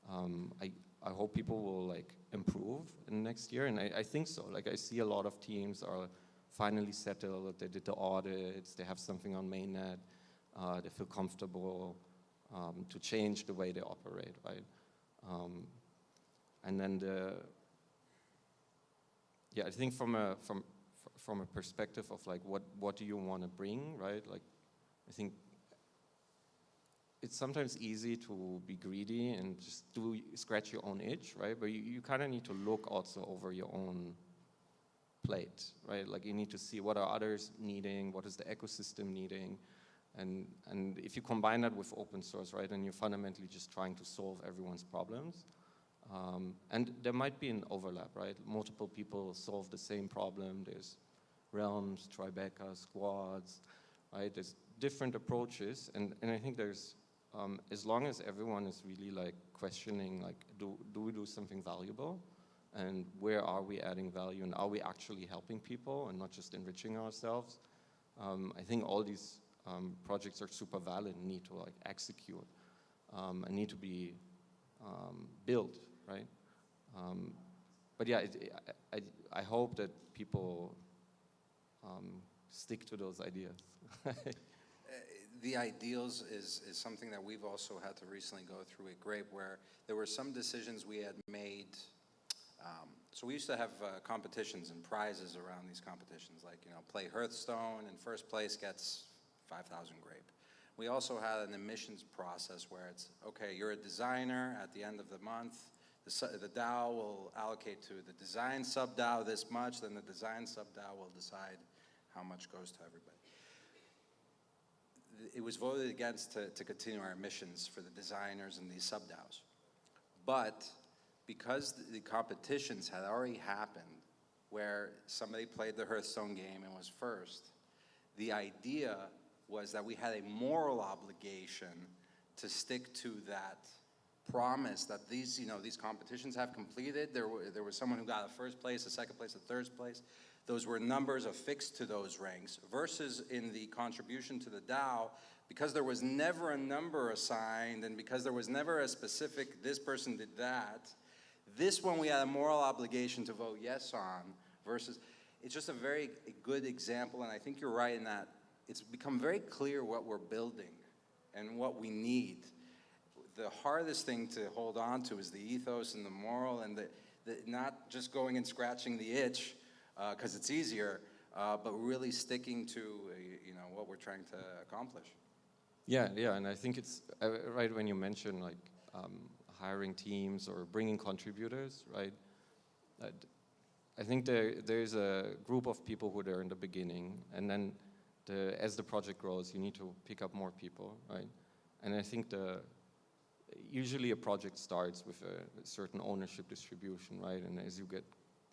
I hope people will like improve in next year, and I think so. Like I see a lot of teams are finally settled, they did the audits, they have something on mainnet, they feel comfortable to change the way they operate, right? And then I think from a perspective of like what do you want to bring, right? Like I think it's sometimes easy to be greedy and just scratch your own itch, right? But you kind of need to look also over your own plate, right? Like you need to see what are others needing, what is the ecosystem needing, and if you combine that with open source, right, and you're fundamentally just trying to solve everyone's problems, and there might be an overlap, right? Multiple people solve the same problem. There's realms, Tribeca, squads, right? There's different approaches, and I think there's as long as everyone is really like questioning, like, do we do something valuable? And where are we adding value? And are we actually helping people and not just enriching ourselves? I think all these projects are super valid and need to like execute and need to be built, right? But yeah, I hope that people stick to those ideas. The ideals is something that we've also had to recently go through at Grape, where there were some decisions we had made. So we used to have competitions and prizes around these competitions, like, you know, play Hearthstone, and first place gets 5,000 Grape. We also had an admissions process where it's, okay, you're a designer, at the end of the month, the DAO will allocate to the design sub-DAO this much, then the design sub-DAO will decide how much goes to everybody. It was voted against to continue our missions for the designers and these sub-DAOs. But because the competitions had already happened, where somebody played the Hearthstone game and was first, the idea was that we had a moral obligation to stick to that promise that these, you know, these competitions have completed. There was someone who got a first place, a second place, a third place. Those were numbers affixed to those ranks, versus in the contribution to the DAO, because there was never a number assigned and because there was never a specific, this person did that, this one we had a moral obligation to vote yes on, versus, it's just a very good example, and I think you're right in that it's become very clear what we're building and what we need. The hardest thing to hold on to is the ethos and the moral, and the not just going and scratching the itch, because it's easier, but really sticking to you know, what we're trying to accomplish. Yeah, and I think it's right when you mention like hiring teams or bringing contributors, right? I think there's a group of people who are there in the beginning, and then as the project grows, you need to pick up more people, right? And I think usually a project starts with a certain ownership distribution, right? And as you get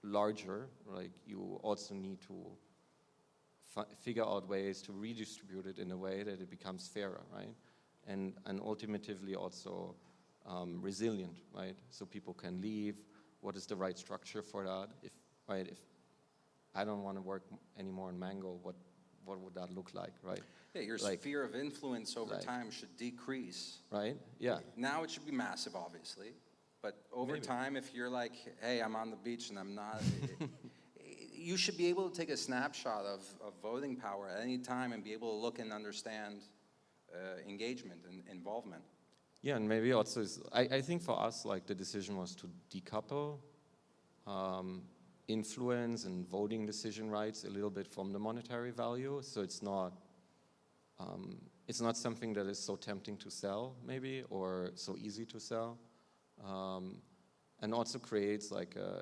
larger, like you also need to figure out ways to redistribute it in a way that it becomes fairer, right? And ultimately also resilient, right? So people can leave. What is the right structure for that? If I don't want to work anymore in Mango, what would that look like, right? Yeah, your sphere of influence over time should decrease. Right, yeah. Now it should be massive, obviously. But over time, if you're like, hey, I'm on the beach and I'm not, you should be able to take a snapshot of voting power at any time and be able to look and understand engagement and involvement. Yeah, and maybe also, I think for us, like the decision was to decouple influence and voting decision rights a little bit from the monetary value. So it's not something that is so tempting to sell, maybe, or so easy to sell. And also creates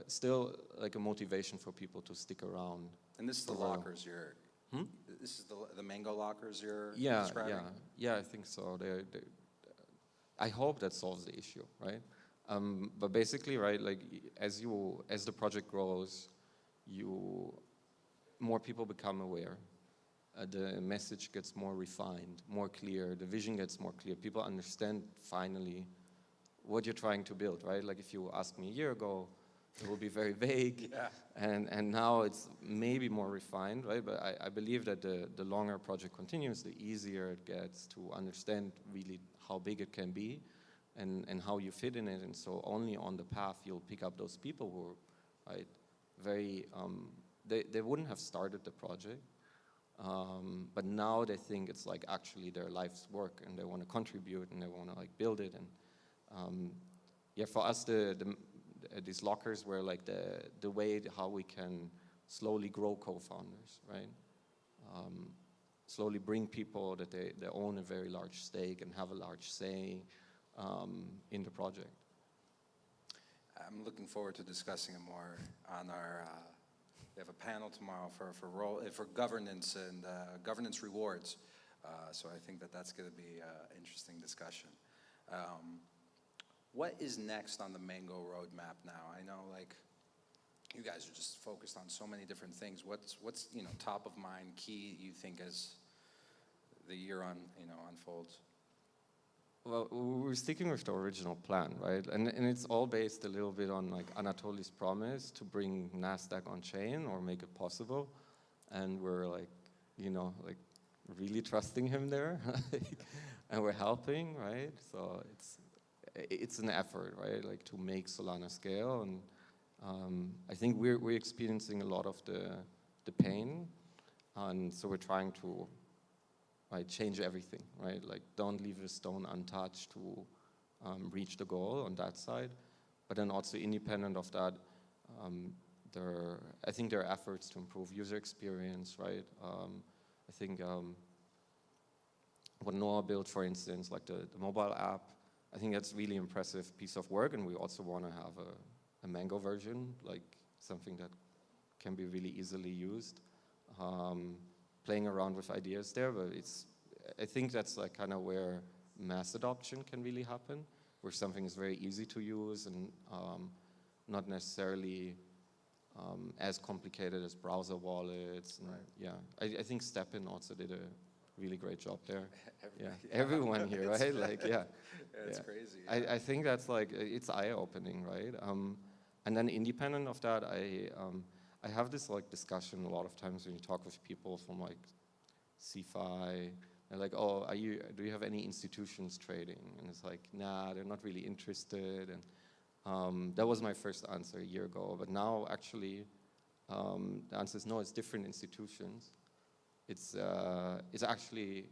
still a motivation for people to stick around. And this is the lockers this is the Mango lockers you're describing? Yeah, I think so. I hope that solves the issue, right? But basically, right, like as the project grows, more people become aware. The message gets more refined, more clear. The vision gets more clear. People understand finally what you're trying to build, right? Like if you asked me a year ago, it would be very vague, and now it's maybe more refined, right? But I believe that the longer a project continues, the easier it gets to understand really how big it can be and how you fit in it. And so only on the path you'll pick up those people who are, right, very, they wouldn't have started the project, but now they think it's like actually their life's work and they want to contribute and they want to like build it. And yeah, for us, these lockers were like the way how we can slowly grow co-founders, right? Slowly bring people that they own a very large stake and have a large say in the project. I'm looking forward to discussing it more on our. We have a panel tomorrow for governance and governance rewards. So I think that's going to be an interesting discussion. What is next on the Mango roadmap now? I know, like, you guys are just focused on so many different things. What's top of mind, key you think as the year unfolds? Well, we're sticking with the original plan, right? And it's all based a little bit on like Anatoly's promise to bring NASDAQ on chain or make it possible. And we're like, really trusting him there, and we're helping, right? So it's an effort, right? Like to make Solana scale, and I think we're experiencing a lot of the pain, and so we're trying to change everything, right? Like don't leave a stone untouched to reach the goal on that side, but then also independent of that, I think there are efforts to improve user experience, right? I think what Noah built, for instance, like the mobile app, I think that's really impressive piece of work, and we also want to have a Mango version, like something that can be really easily used. Playing around with ideas there, but I think that's like kind of where mass adoption can really happen, where something is very easy to use and not necessarily as complicated as browser wallets. And, I think StepIn also did a really great job there. Everyone here, right? Like, It's crazy. I think that's like, it's eye-opening, right? And then independent of that, I have this like discussion a lot of times when you talk with people from like CeFi. They're like, oh, do you have any institutions trading? And it's like, nah, they're not really interested. And that was my first answer a year ago. But now actually, the answer is no, it's different institutions. It's actually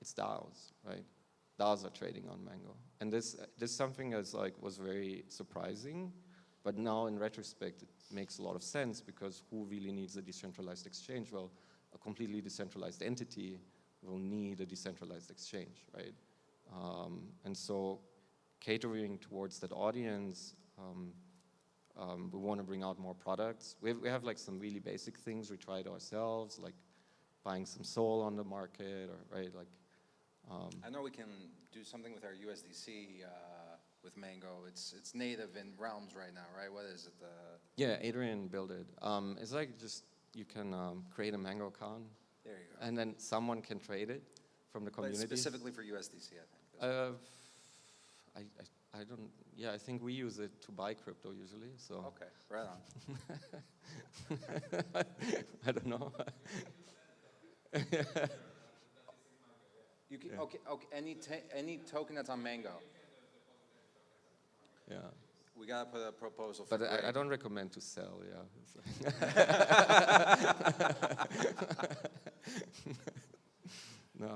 DAOs, right? DAOs are trading on Mango. And this something that's like was very surprising. But now in retrospect, it makes a lot of sense, because who really needs a decentralized exchange? Well, a completely decentralized entity will need a decentralized exchange, right? And so catering towards that audience, we want to bring out more products. We have like some really basic things we tried ourselves, like buying some Sol on the market, or right, like. I know we can do something with our USDC with Mango. It's native in Realms right now, right? What is it? Yeah, Adrian built it. It's like just you can create a Mango account. There you go. And then someone can trade it from the community. But specifically for USDC, I think. I don't. Yeah, I think we use it to buy crypto usually. So. Okay, right on. I don't know. You can, okay. Any token that's on Mango. Yeah. We gotta put a proposal for. But I don't recommend to sell. Yeah. No.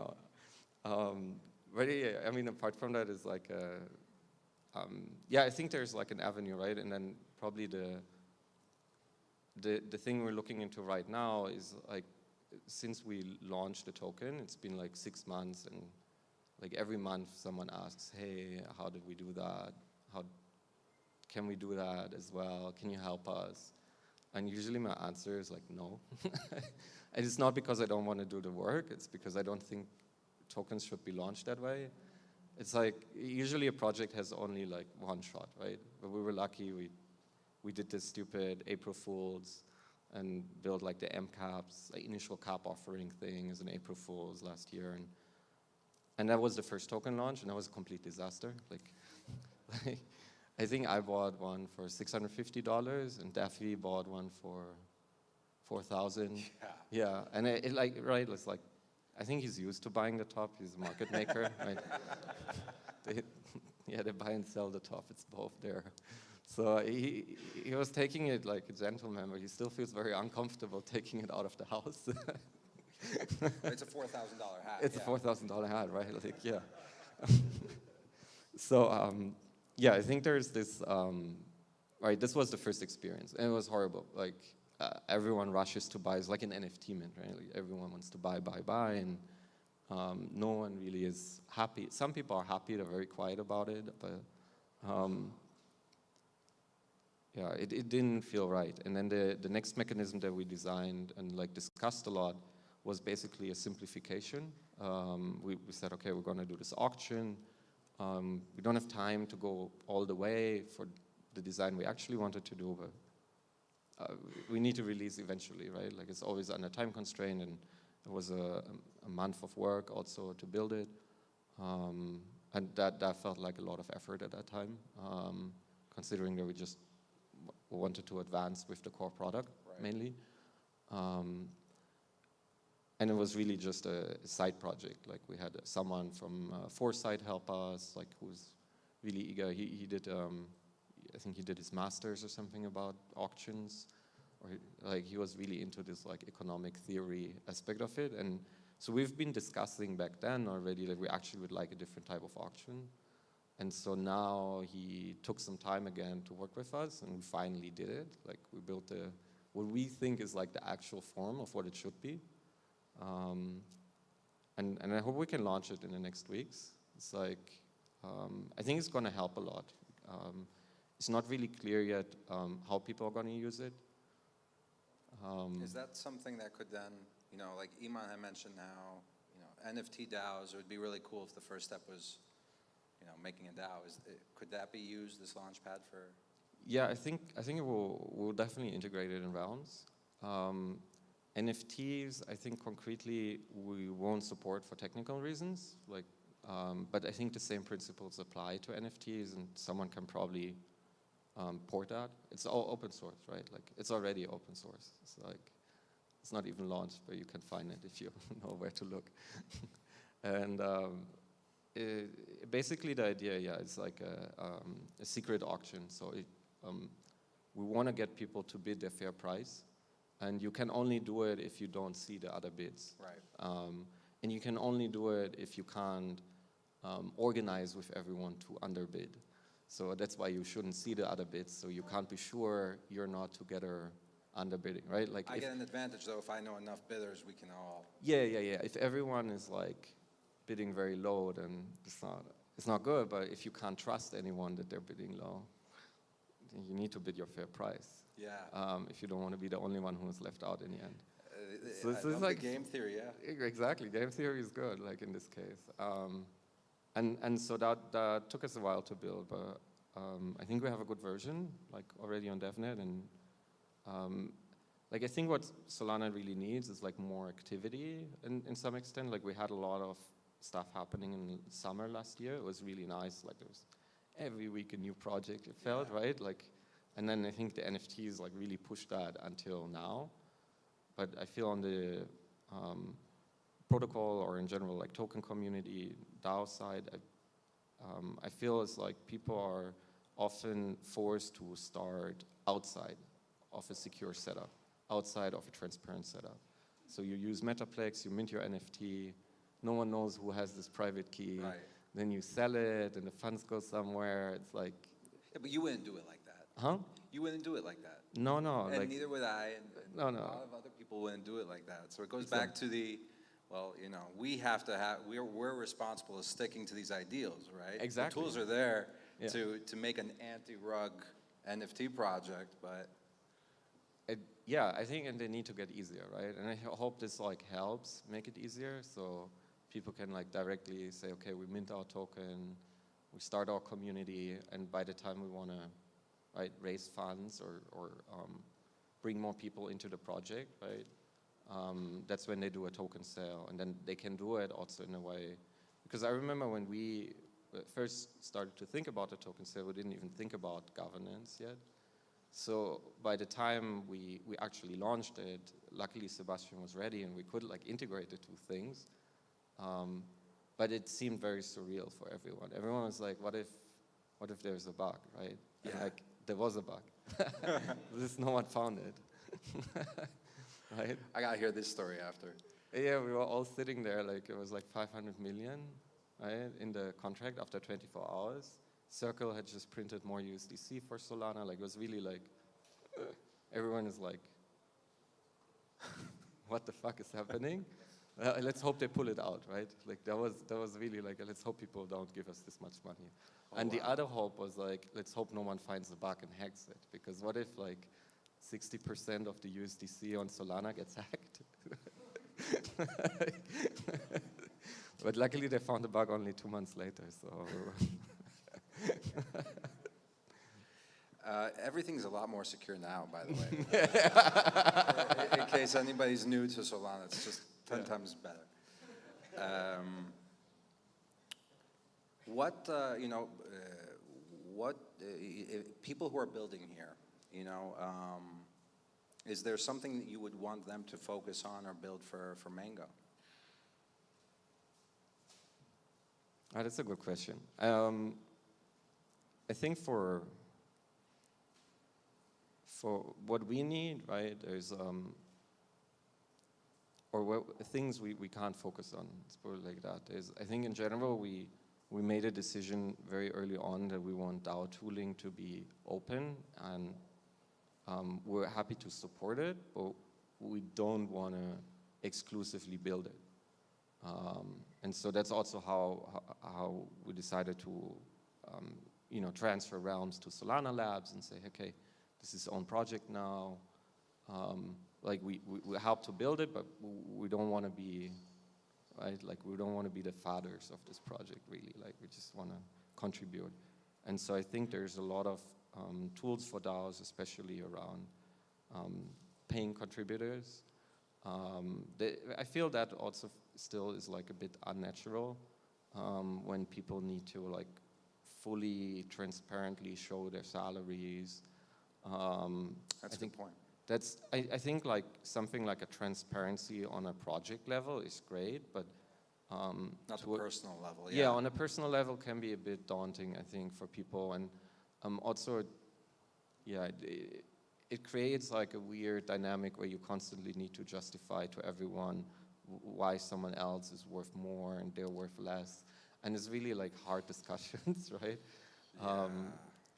Really, I mean, apart from that, is like yeah, I think there's like an avenue, right? And then probably the thing we're looking into right now is like, since we launched the token, it's been like 6 months, and like every month someone asks, hey, how did we do that? How can we do that as well? Can you help us? And usually my answer is like, no. And it's not because I don't want to do the work, it's because I don't think tokens should be launched that way. It's like, usually a project has only like one shot, right? But we were lucky, we did this stupid April Fools and built like the M caps, like initial cap offering thing as an April Fools last year. And that was the first token launch, and that was a complete disaster. Like I think I bought one for $650, and Daffy bought one for 4,000. Yeah, and it like, right, it's like, I think he's used to buying the top. He's a market maker, right? They buy and sell the top. It's both there. So he was taking it like a gentleman, but he still feels very uncomfortable taking it out of the house. It's a $4,000 hat. It's a $4,000 hat, right? Like, yeah. So yeah, I think there's this. Right, this was the first experience, and it was horrible. Like. Everyone rushes to buy. It's like an NFT mint, right? Like everyone wants to buy, and no one really is happy. Some people are happy; they're very quiet about it, but yeah, it didn't feel right. And then the next mechanism that we designed and like discussed a lot was basically a simplification. We said, okay, we're going to do this auction. We don't have time to go all the way for the design we actually wanted to do, but we need to release eventually, right? Like it's always under time constraint, and it was a month of work also to build it. And that felt like a lot of effort at that time, considering that we just wanted to advance with the core product, right, mainly. And it was really just a side project. Like we had someone from Foresight help us, like who was really eager. He did, I think he did his master's or something about auctions, or like he was really into this like economic theory aspect of it. And so we've been discussing back then already that we actually would like a different type of auction. And so now he took some time again to work with us, and we finally did it. Like we built what we think is like the actual form of what it should be. And I hope we can launch it in the next weeks. It's like, I think it's going to help a lot. It's not really clear yet how people are going to use it. Is that something that could then, you know, like Iman had mentioned now, you know, NFT DAOs, it would be really cool if the first step was, you know, making a DAO. Could that be used, this launchpad for? Yeah, I think we'll definitely integrate it in Realms. NFTs, I think concretely we won't support for technical reasons, like, but I think the same principles apply to NFTs, and someone can probably port that. It's all open source, right? Like it's already open source. It's like it's not even launched, but you can find it if you know where to look. And basically the idea, yeah, is like a secret auction. So we want to get people to bid their fair price. And you can only do it if you don't see the other bids. Right. And you can only do it if you can't organize with everyone to underbid. So that's why you shouldn't see the other bids, so you can't be sure you're not together underbidding, right? Like I get an advantage though if I know enough bidders, we can all. Yeah. If everyone is like bidding very low, then it's not good. But if you can't trust anyone that they're bidding low, then you need to bid your fair price. Yeah. If you don't want to be the only one who is left out in the end. So this I is love like the game theory, yeah. exactly, game theory is good, like in this case. And so that took us a while to build, but I think we have a good version, like already on DevNet, and like I think what Solana really needs is like more activity in some extent. Like we had a lot of stuff happening in summer last year. It was really nice. Like there was every week a new project. It felt right. Like, and then I think the NFTs like really pushed that until now. But I feel on the protocol or in general like token community DAO side, I feel it's like people are often forced to start outside of a secure setup, outside of a transparent setup. So you use Metaplex, you mint your NFT, no one knows who has this private key, Right. then you sell it and the funds go somewhere. It's like, Yeah, but you wouldn't do it like that. huh? You wouldn't do it like that. No, no. And like, neither would I, and No, a no. lot of other people wouldn't do it like that. So it goes Exactly. back to the, well, you know, we have to have, we're responsible for sticking to these ideals, right? Exactly. The tools are there Yeah. to make an anti-rug NFT project, but Yeah, I think, and they need to get easier, right? And I hope this like helps make it easier, so people can like directly say, okay, we mint our token, we start our community, and by the time we want to, right, raise funds or bring more people into the project, right? That's when they do a token sale, and then they can do it also in a way, because I remember when we first started to think about a token sale, we didn't even think about governance yet. So by the time we actually launched it, luckily Sebastian was ready and we could like integrate the two things. But it seemed very surreal for everyone. Everyone was like, what if there's a bug, right? Yeah. And like, there was a bug. Just no one found it. Right? I gotta hear this story after. Yeah, we were all sitting there, like it was like 500 million, right, in the contract after 24 hours. Circle had just printed more USDC for Solana. Like it was really like, everyone is like, what the fuck is happening? Let's hope they pull it out, right? Like that was really like, let's hope people don't give us this much money. Oh, and wow. the other hope was like, let's hope no one finds the bug and hacks it. Because what if like 60% of the USDC on Solana gets hacked? But luckily they found the bug only 2 months later, so. Everything's a lot more secure now, by the way. In case anybody's new to Solana, it's just 10 times better. People who are building here, you know, is there something that you would want them to focus on or build for Mango? That's a good question. I think for what we need, right, there's things we can't focus on, let's put it like that. I think in general we made a decision very early on that we want DAO tooling to be open, and we're happy to support it, but we don't want to exclusively build it. And so that's also how we decided to transfer Realms to Solana Labs and say, okay, this is own project now. Like we help to build it, but we don't want to be, right? Like we don't want to be the fathers of this project really. Like we just want to contribute. And so I think there's a lot of tools for DAOs, especially around paying contributors. I feel that also still is like a bit unnatural when people need to like fully transparently show their salaries. That's a good point. I think like something like a transparency on a project level is great, but Not the personal level, yeah, on a personal level can be a bit daunting, I think, for people. And also, yeah, it creates like a weird dynamic where you constantly need to justify to everyone why someone else is worth more and they're worth less. And it's really like hard discussions, right? Yeah.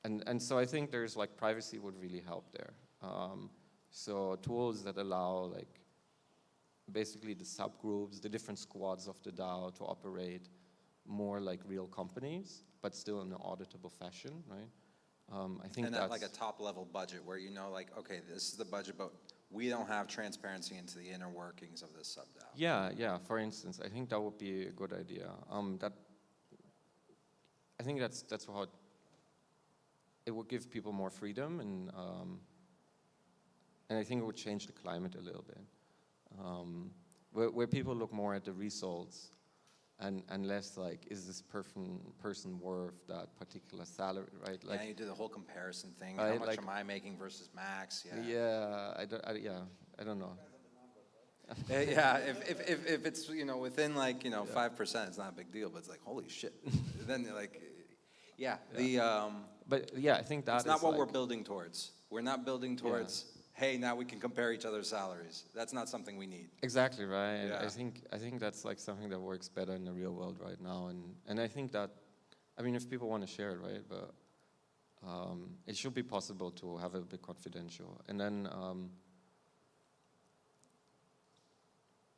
And so I think there's like privacy would really help there. So tools that allow like basically the subgroups, the different squads of the DAO to operate more like real companies, but still in an auditable fashion, right? I think And that's at like a top level budget where you know like, okay, this is the budget, but we don't have transparency into the inner workings of this sub-DAO. Yeah, yeah. For instance, I think that would be a good idea. I think that's how it would give people more freedom, and I think it would change the climate a little bit, where people look more at the results and less like, is this person worth that particular salary, right? Like, yeah, you do the whole comparison thing. Right, How much like, am I making versus Max? Yeah. yeah, I don't know. Yeah, if it's, you know, within like, you know, 5%, it's not a big deal, but it's like, holy shit. Then you're like, yeah, But yeah, I think that it's not is what like, we're building towards. We're not building towards, hey, now we can compare each other's salaries. That's not something we need. exactly right. Yeah. I think that's like something that works better in the real world right now, and I think that, I mean, if people want to share it, right, but it should be possible to have it a bit confidential. And then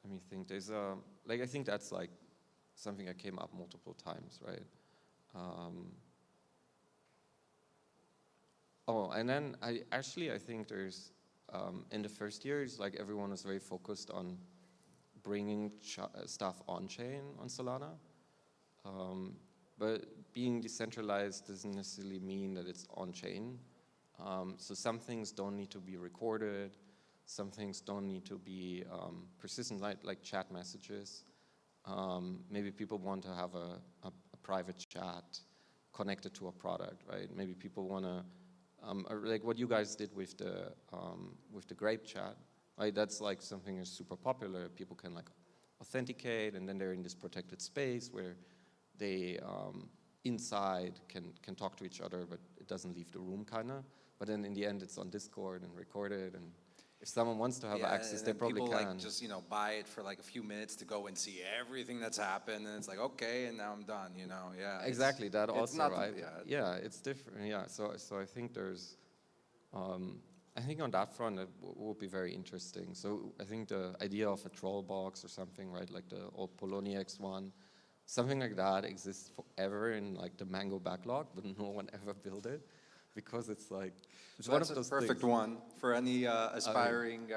let me think. There's like, I think that's like something that came up multiple times, right? Oh, and then I think there's in the first years, like, everyone was very focused on bringing stuff on chain on Solana. But being decentralized doesn't necessarily mean that it's on chain. So some things don't need to be recorded. Some things don't need to be persistent, like chat messages. Maybe people want to have a private chat connected to a product, right? Maybe people want to, like what you guys did with the grape chat, right? That's like something that's super popular. People can like authenticate, and then they're in this protected space where they inside can talk to each other, but it doesn't leave the room, kind of. But then in the end, it's on Discord and recorded, and if someone wants to have access, they probably people can. Like just, you know, buy it for like a few minutes to go and see everything that's happened, and it's like, okay, and now I'm done, you know, yeah. Exactly, that also, not right? yeah. It's different, yeah. So I think there's, I think on that front, it would be very interesting. So I think the idea of a troll box or something, right, like the old Poloniex one, something like that exists forever in like the Mango backlog, but no one ever built it, because it's like, it's So one that's of those a perfect things. one for any aspiring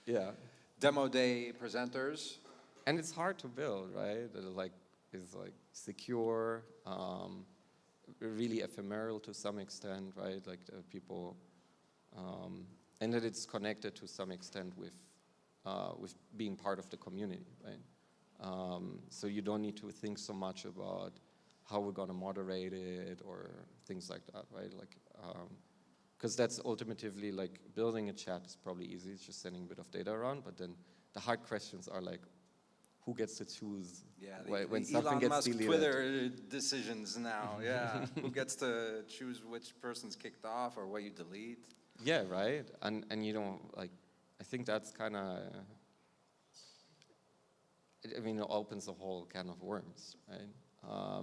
Yeah. demo day presenters. And it's hard to build, right? It's like secure, really ephemeral to some extent, right? Like people, and that it's connected to some extent with being part of the community, right? So you don't need to think so much about how we're gonna moderate it or things like that, right? Like, because that's ultimately like building a chat is probably easy. It's just sending a bit of data around, but then the hard questions are like, who gets to choose when the something Elon gets Musk deleted? Twitter decisions now, yeah. Who gets to choose which person's kicked off or what you delete? Yeah, right. And you don't like. I think that's kind of. I mean, it opens a whole can of worms, right?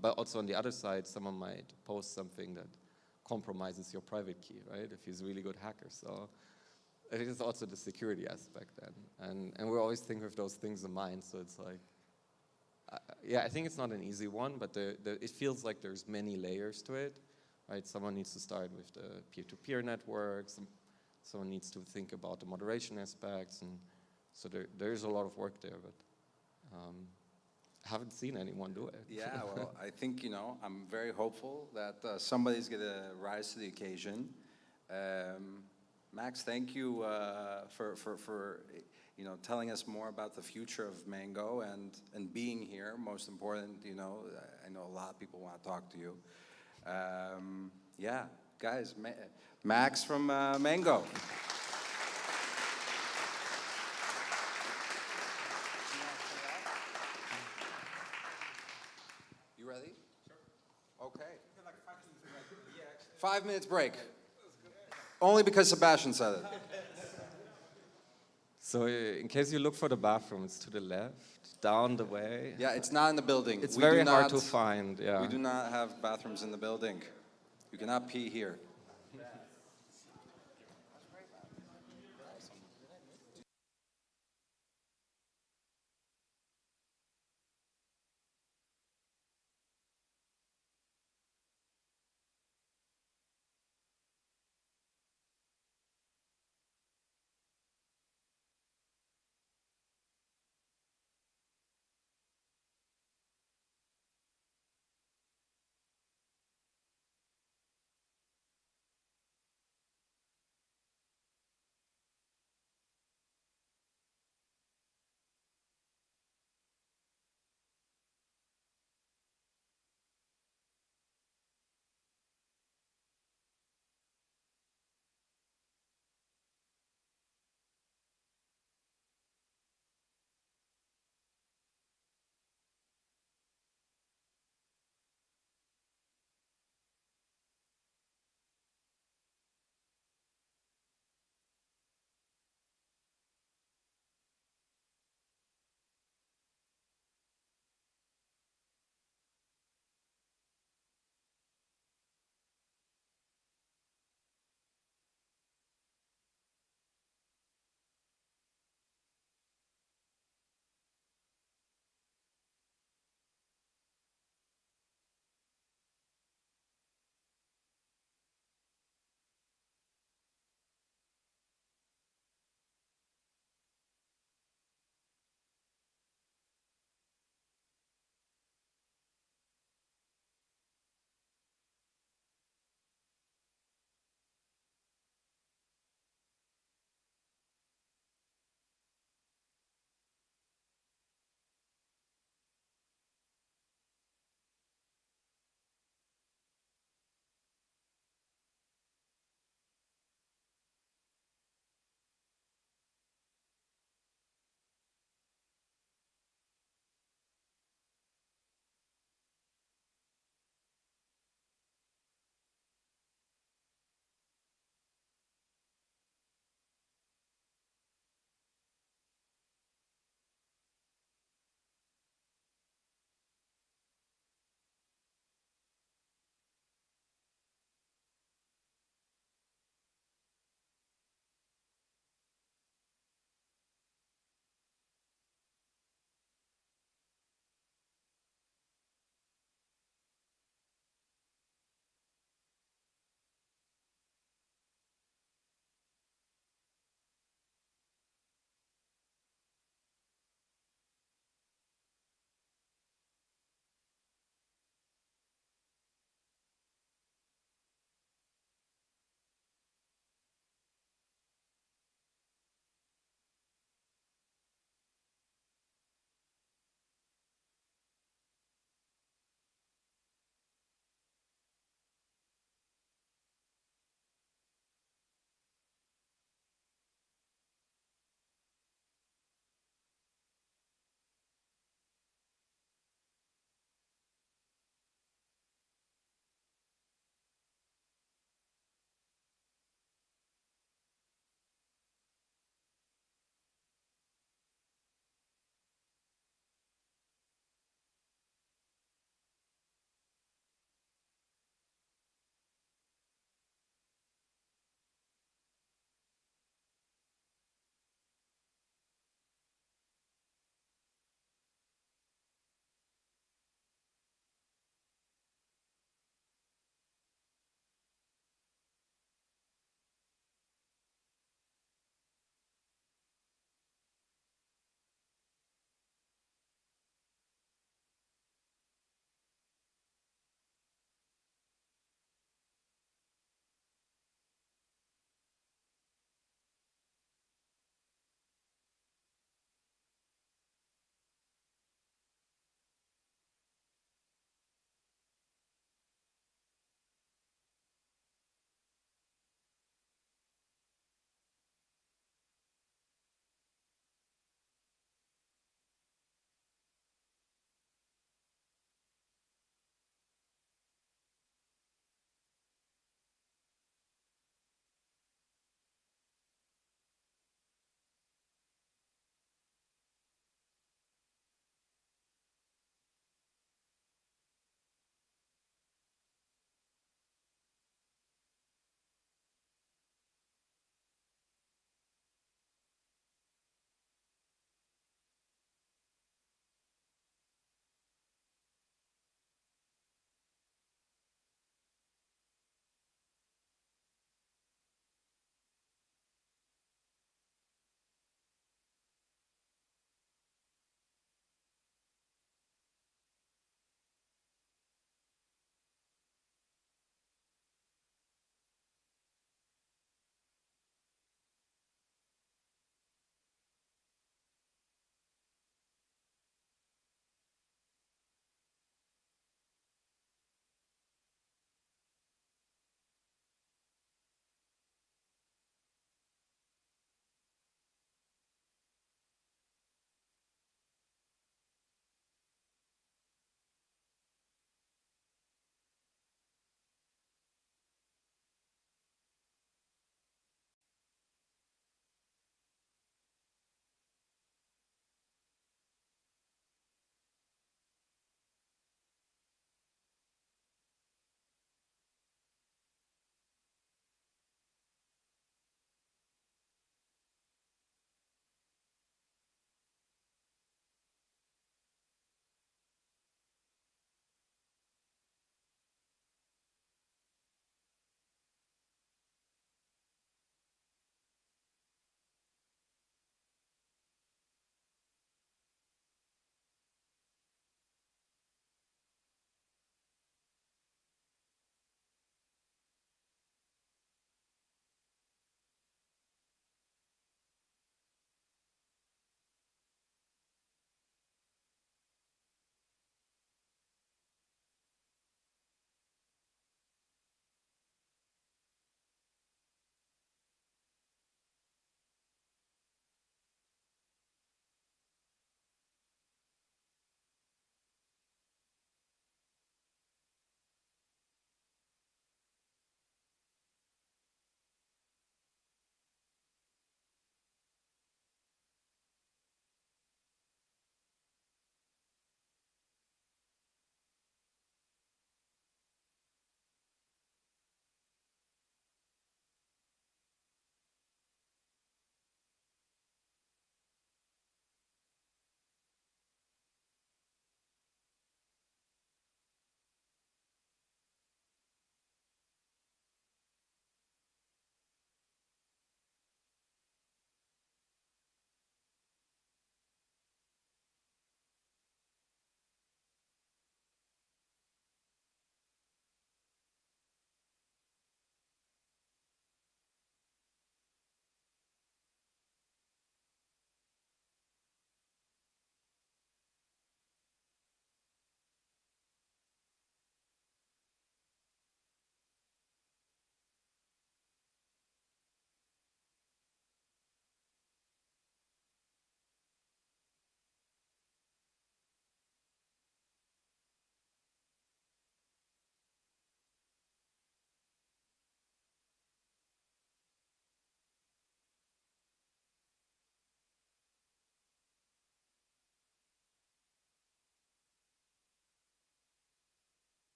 But also on the other side, someone might post something that compromises your private key, right? If he's a really good hacker. So it is also the security aspect then. And we always think of those things in mind. So it's like, yeah, I think it's not an easy one, but it feels like there's many layers to it, right? Someone needs to start with the peer-to-peer networks. Someone needs to think about the moderation aspects. And so there's a lot of work there, but I haven't seen anyone do it. Yeah, well, I think, you know, I'm very hopeful that somebody's going to rise to the occasion. Max, thank you for you know, telling us more about the future of Mango and being here. Most important, you know, I know a lot of people want to talk to you. Yeah, guys, Max from Mango. You ready? Sure. Okay. 5 minutes break. Only because Sebastian said it. So in case you look for the bathroom, it's to the left, down the way. Yeah, it's not in the building. It's We very do hard not- to find, yeah. We do not have bathrooms in the building. You cannot pee here.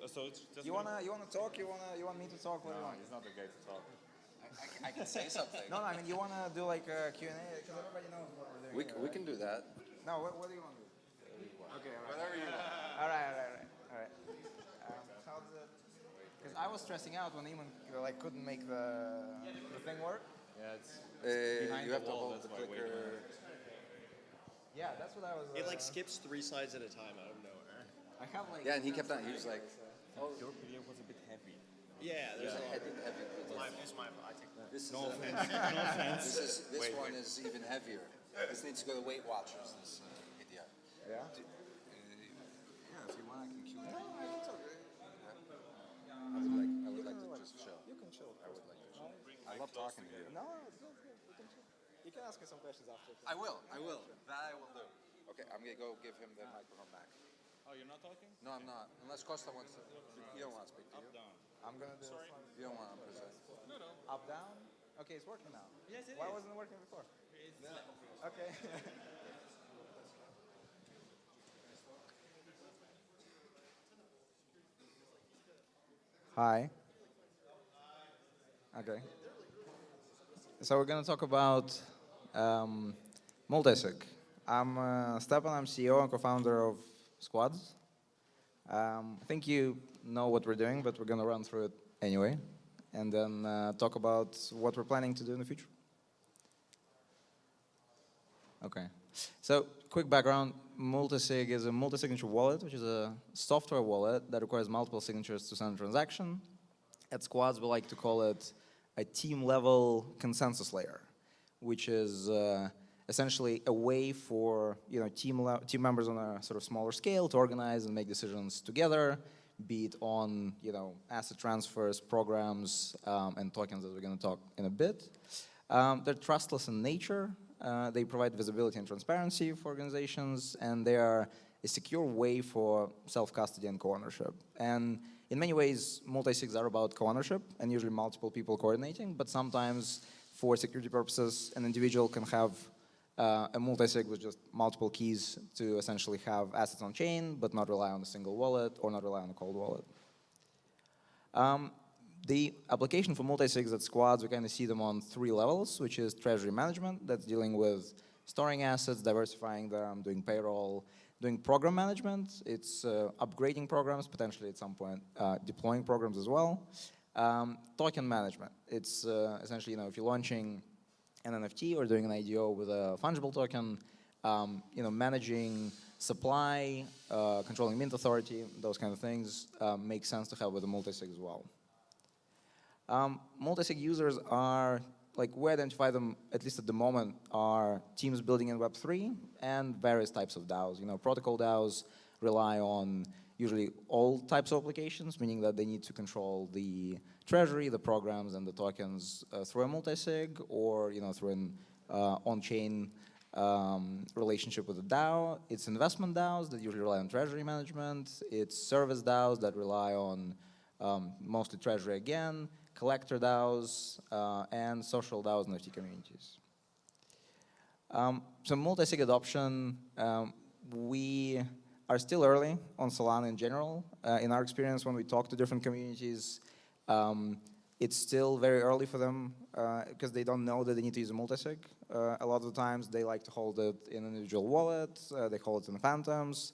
So it's just You wanna talk? You want me to talk? What do you want? It's not the guy to talk. I can say something. No, I mean, you wanna do like a Q&A? Because everybody knows what we're doing. We can do that. No, what do you want to do? Okay, all right. Whatever you want. All right. How's it? Because I was stressing out when Eamon like couldn't make the thing work. Yeah, it's You have to hold the clicker. Yeah, that's what I was. It like skips 3 slides at a time out of nowhere. I have like. Yeah, and he kept on. He was like, your video was a bit heavy. Yeah, there's a heavy. I take that. This is No offense. this one is even heavier. This needs to go to Weight Watchers. This video. Yeah. Yeah, if you want, I can cue it. No, it's okay. I would like to just chill. You can chill. I would like to chill. I love talking to you. No, it's good. You can chill. You can ask me some questions after. I will. That I will do. Okay, I'm gonna go give him the microphone back. Oh, you're not talking? No, I'm not. Unless Costa wants to. You don't want to speak, do you? Down. I'm gonna do. You don't want to present. Up down. Okay, it's working now. Yes, it Why is. wasn't it working before? Okay. Hi. Okay. So we're going to talk about multisig. I'm Stepan, I'm CEO and co-founder of Squads. I think you know what we're doing, but we're going to run through it anyway, and then talk about what we're planning to do in the future. Okay. So, quick background. Multisig is a multi-signature wallet, which is a software wallet that requires multiple signatures to send a transaction. At Squads, we like to call it a team-level consensus layer, which is essentially a way for team members on a sort of smaller scale to organize and make decisions together, be it on asset transfers, programs, and tokens, as we're going to talk in a bit. They're trustless in nature. They provide visibility and transparency for organizations, and they are a secure way for self-custody and co-ownership. And in many ways, multi-sigs are about co-ownership and usually multiple people coordinating, but sometimes for security purposes, an individual can have a multi-sig with just multiple keys to essentially have assets on chain, but not rely on a single wallet or not rely on a cold wallet. The application for multi-sigs at Squads, we kind of see them on 3 levels, which is treasury management, that's dealing with storing assets, diversifying them, doing payroll, doing program management. It's upgrading programs, potentially at some point deploying programs as well. Token management. It's essentially, if you're launching an NFT or doing an IDO with a fungible token, managing supply, controlling mint authority, those kind of things make sense to have with a multi-sig as well. Multi-sig users are, we identify them, at least at the moment, are teams building in Web3 and various types of DAOs. Protocol DAOs rely on usually all types of applications, meaning that they need to control the treasury, the programs, and the tokens through a multi-sig or through an on-chain relationship with a DAO. It's investment DAOs that usually rely on treasury management. It's service DAOs that rely on mostly treasury again, collector DAOs, and social DAOs and NFT communities. So multi-sig adoption, we are still early on Solana in general. In our experience, when we talk to different communities, it's still very early for them because they don't know that they need to use a multi-sig. A lot of the times, they like to hold it in an individual wallet. They hold it in phantoms.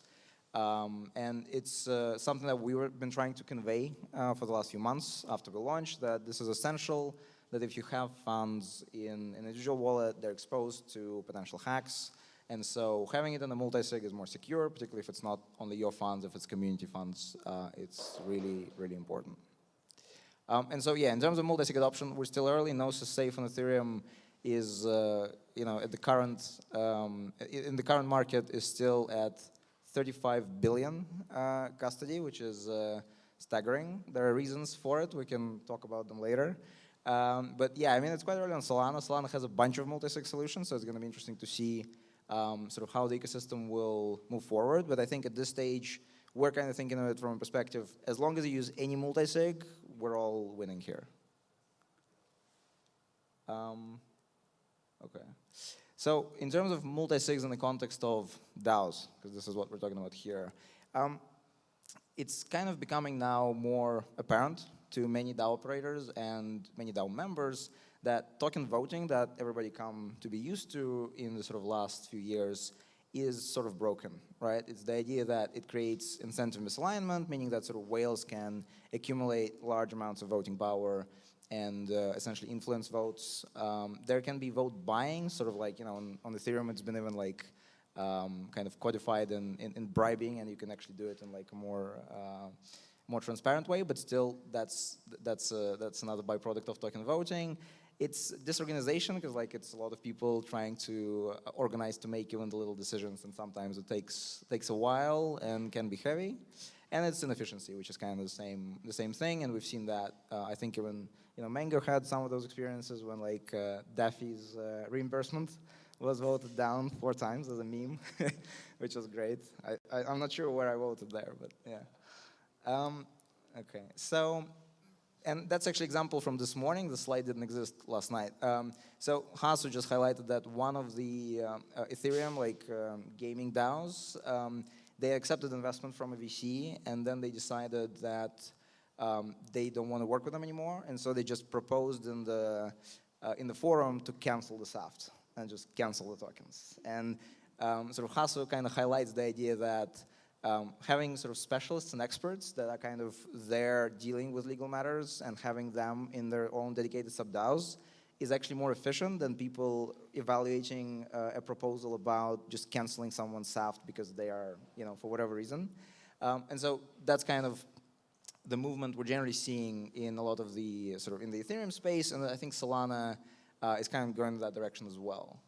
And it's something that we've been trying to convey for the last few months after we launched, that this is essential, that if you have funds in an individual wallet, they're exposed to potential hacks. And so having it in a multi-sig is more secure, particularly if it's not only your funds, if it's community funds, it's really, really important. And so, yeah, in terms of multi-sig adoption, we're still early. Gnosis Safe on Ethereum is, at the current, in the current market is still at 35 billion custody, which is staggering. There are reasons for it. We can talk about them later. But yeah, it's quite early on Solana. Solana has a bunch of multi-sig solutions, so it's going to be interesting to see sort of how the ecosystem will move forward. But I think at this stage, we're kind of thinking of it from a perspective, as long as you use any multi-sig, we're all winning here. Okay. So in terms of multi-sigs in the context of DAOs, because this is what we're talking about here, it's kind of becoming now more apparent to many DAO operators and many DAO members that token voting that everybody come to be used to in the sort of last few years is sort of broken, right? It's the idea that it creates incentive misalignment, meaning that sort of whales can accumulate large amounts of voting power and essentially influence votes. There can be vote buying, sort of like, you know, on Ethereum, it's been even like kind of codified in bribing, and you can actually do it in like a more transparent way, but still that's another byproduct of token voting. It's disorganization because like it's a lot of people trying to organize to make even the little decisions, and sometimes it takes a while and can be heavy. And it's inefficiency, which is kind of the same thing, and we've seen that. I think even Mango had some of those experiences when like Daffy's reimbursement was voted down 4 times as a meme, which was great. I'm not sure where I voted there, but yeah. Okay, so. And that's actually an example from this morning. The slide didn't exist last night. So Hasu just highlighted that one of the Ethereum gaming DAOs, they accepted investment from a VC, and then they decided that they don't want to work with them anymore, and so they just proposed in the forum to cancel the SAFT and just cancel the tokens. And sort of Hasu kind of highlights the idea that having sort of specialists and experts that are kind of there dealing with legal matters and having them in their own dedicated sub-DAOs is actually more efficient than people evaluating a proposal about just canceling someone's SAFT because they are, for whatever reason. And so that's kind of the movement we're generally seeing in a lot of the sort of in the Ethereum space, and I think Solana is kind of going in that direction as well.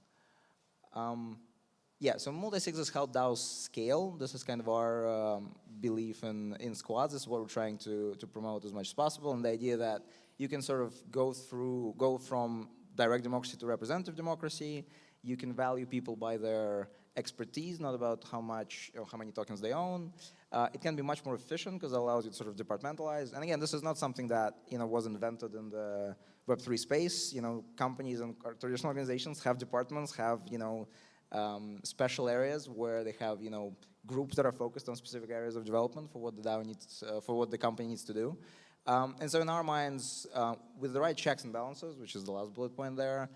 Yeah, so multi-sig is how DAOs scale. This is kind of our belief in squads. This is what we're trying to promote as much as possible, and the idea that you can sort of go from direct democracy to representative democracy. You can value people by their expertise, not about how much or how many tokens they own. It can be much more efficient because it allows you to sort of departmentalize. And again, this is not something that was invented in the Web3 space. Companies and traditional organizations have departments, have special areas where they have groups that are focused on specific areas of development for what the DAO needs, for what the company needs to do. And so in our minds, with the right checks and balances, which is the last bullet point there,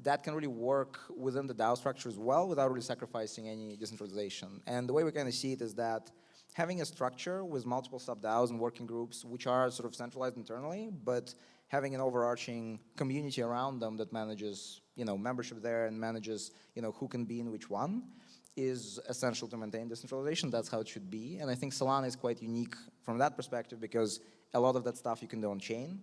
that can really work within the DAO structure as well without really sacrificing any decentralization. And the way we kind of see it is that having a structure with multiple sub-DAOs and working groups, which are sort of centralized internally, but having an overarching community around them that manages membership there and manages who can be in which one, is essential to maintain decentralization. That's how it should be. And I think Solana is quite unique from that perspective because a lot of that stuff you can do on chain.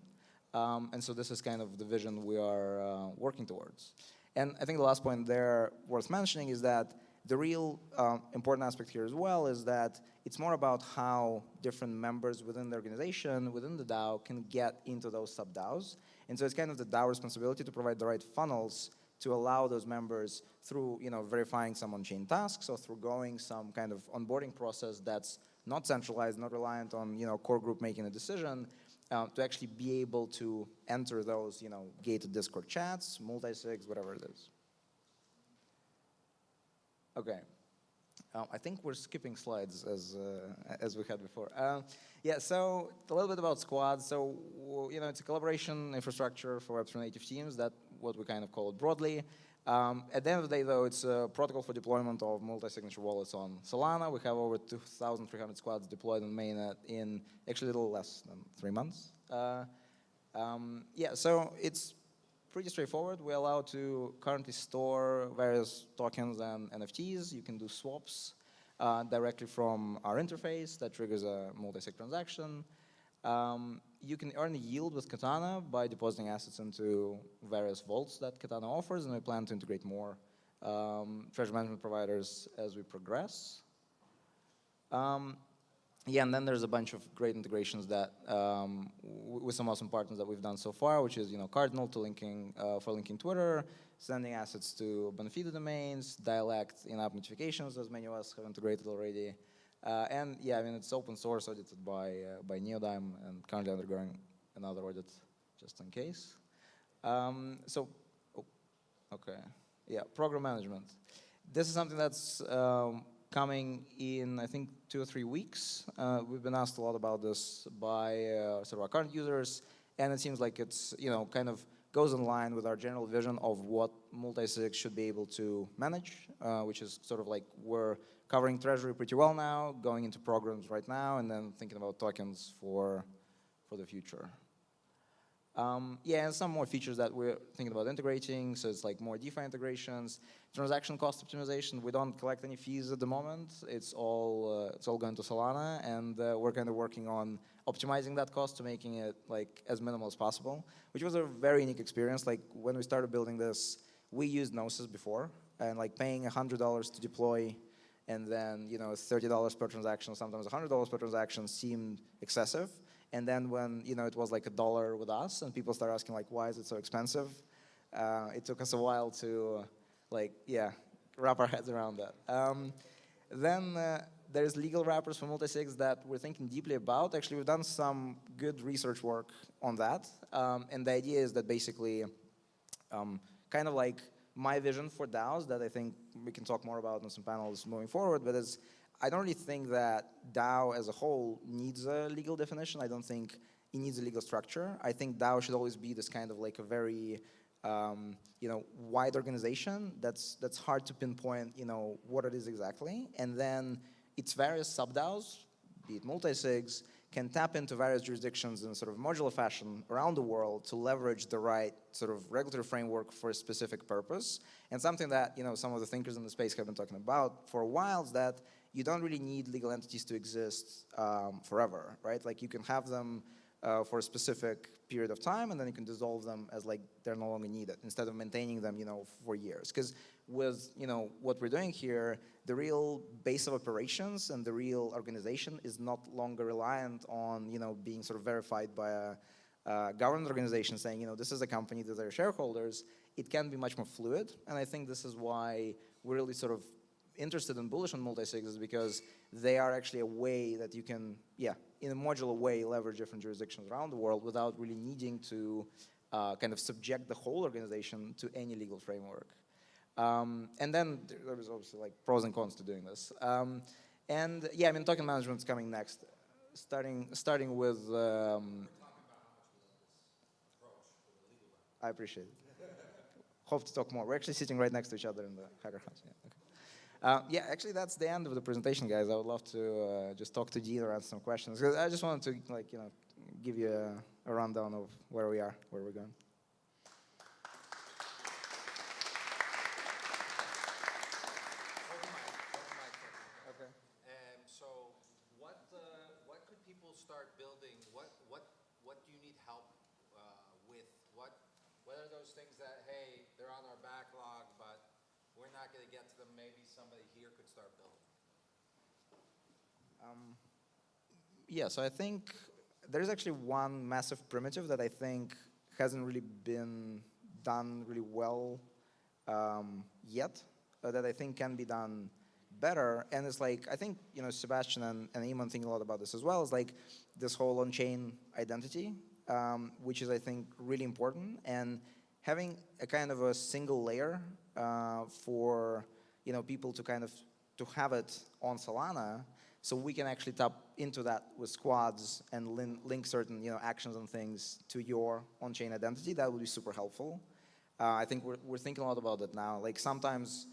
And so this is kind of the vision we are working towards. And I think the last point there worth mentioning is that the real important aspect here as well is that it's more about how different members within the organization, within the DAO, can get into those sub-DAOs. And so it's kind of the DAO responsibility to provide the right funnels to allow those members through verifying some on-chain tasks or through going some kind of onboarding process that's not centralized, not reliant on core group making a decision, to actually be able to enter those gated Discord chats, multi-sigs, whatever it is. Okay. I think we're skipping slides as we had before. Yeah, so a little bit about squads. So it's a collaboration infrastructure for Web3 native teams. That's what we kind of call it broadly. At the end of the day, though, it's a protocol for deployment of multi-signature wallets on Solana. We have over 2,300 squads deployed on mainnet in actually a little less than 3 months. Yeah, so it's pretty straightforward. We allow to currently store various tokens and NFTs. You can do swaps directly from our interface that triggers a multi-sig transaction. You can earn yield with Katana by depositing assets into various vaults that Katana offers, and we plan to integrate more treasure management providers as we progress. Yeah, and then there's a bunch of great integrations that with some awesome partners that we've done so far, which is Cardinal to linking for linking Twitter, sending assets to Benefita domains, Dialect in-app notifications, as many of us have integrated already. And yeah, I mean it's open source, audited by Neodyme, and currently undergoing another audit just in case. Okay, yeah, program management. This is something that's coming in, I think, 2 or 3 weeks. We've been asked a lot about this by sort of our current users, and it seems like it's, kind of goes in line with our general vision of what multi-sig should be able to manage, which is sort of like we're covering treasury pretty well now, going into programs right now, and then thinking about tokens for the future. Yeah, and some more features that we're thinking about integrating, so it's like more DeFi integrations, transaction cost optimization. We don't collect any fees at the moment. It's all going to Solana, and we're kind of working on optimizing that cost to making it like as minimal as possible, which was a very unique experience. Like when we started building this, we used Gnosis before, and like paying $100 to deploy, and then $30 per transaction, sometimes $100 per transaction seemed excessive. And then when it was like $1 with us, and people started asking like, why is it so expensive? It took us a while to wrap our heads around that. Then there's legal wrappers for multi-sigs that we're thinking deeply about. Actually, we've done some good research work on that. And the idea is that basically, kind of like my vision for DAOs that I think we can talk more about in some panels moving forward, but I don't really think that DAO as a whole needs a legal definition. I don't think it needs a legal structure. I think DAO should always be this kind of like a very, wide organization that's hard to pinpoint, what it is exactly. And then its various sub-DAOs, be it multi-sigs, can tap into various jurisdictions in sort of modular fashion around the world to leverage the right sort of regulatory framework for a specific purpose. And something that, some of the thinkers in the space have been talking about for a while is that you don't really need legal entities to exist forever, right? Like you can have them for a specific period of time, and then you can dissolve them as like they're no longer needed instead of maintaining them, for years. Because with what we're doing here, the real base of operations and the real organization is not longer reliant on being sort of verified by a government organization saying this is a company that are shareholders. It can be much more fluid, and I think this is why we're really sort of interested and bullish on multi-sigs is because they are actually a way that you can, in a modular way, leverage different jurisdictions around the world without really needing to kind of subject the whole organization to any legal framework. And then there's obviously like pros and cons to doing this. And yeah, I mean, token management is coming next, starting with. I appreciate it. Hope to talk more. We're actually sitting right next to each other in the Hacker House. Yeah, okay. Yeah, actually, that's the end of the presentation, guys. I would love to just talk to Dean or answer some questions. Because I just wanted to, give you a rundown of where we are, where we're going. Okay. So, what could people start building? What do you need help with? What are those things that they're on our backlog, but we're not going to get to them? Maybe somebody here could start building. Yeah, so I think there's actually one massive primitive that I think hasn't really been done really well yet, that I think can be done better. And it's like, I think, Sebastian and Iman think a lot about this as well, is like this whole on-chain identity, which is, I think, really important. And having a kind of a single layer for, people to kind of, to have it on Solana, so we can actually tap into that with squads and link certain actions and things to your on-chain identity. That would be super helpful. I think we're thinking a lot about that now. Like sometimes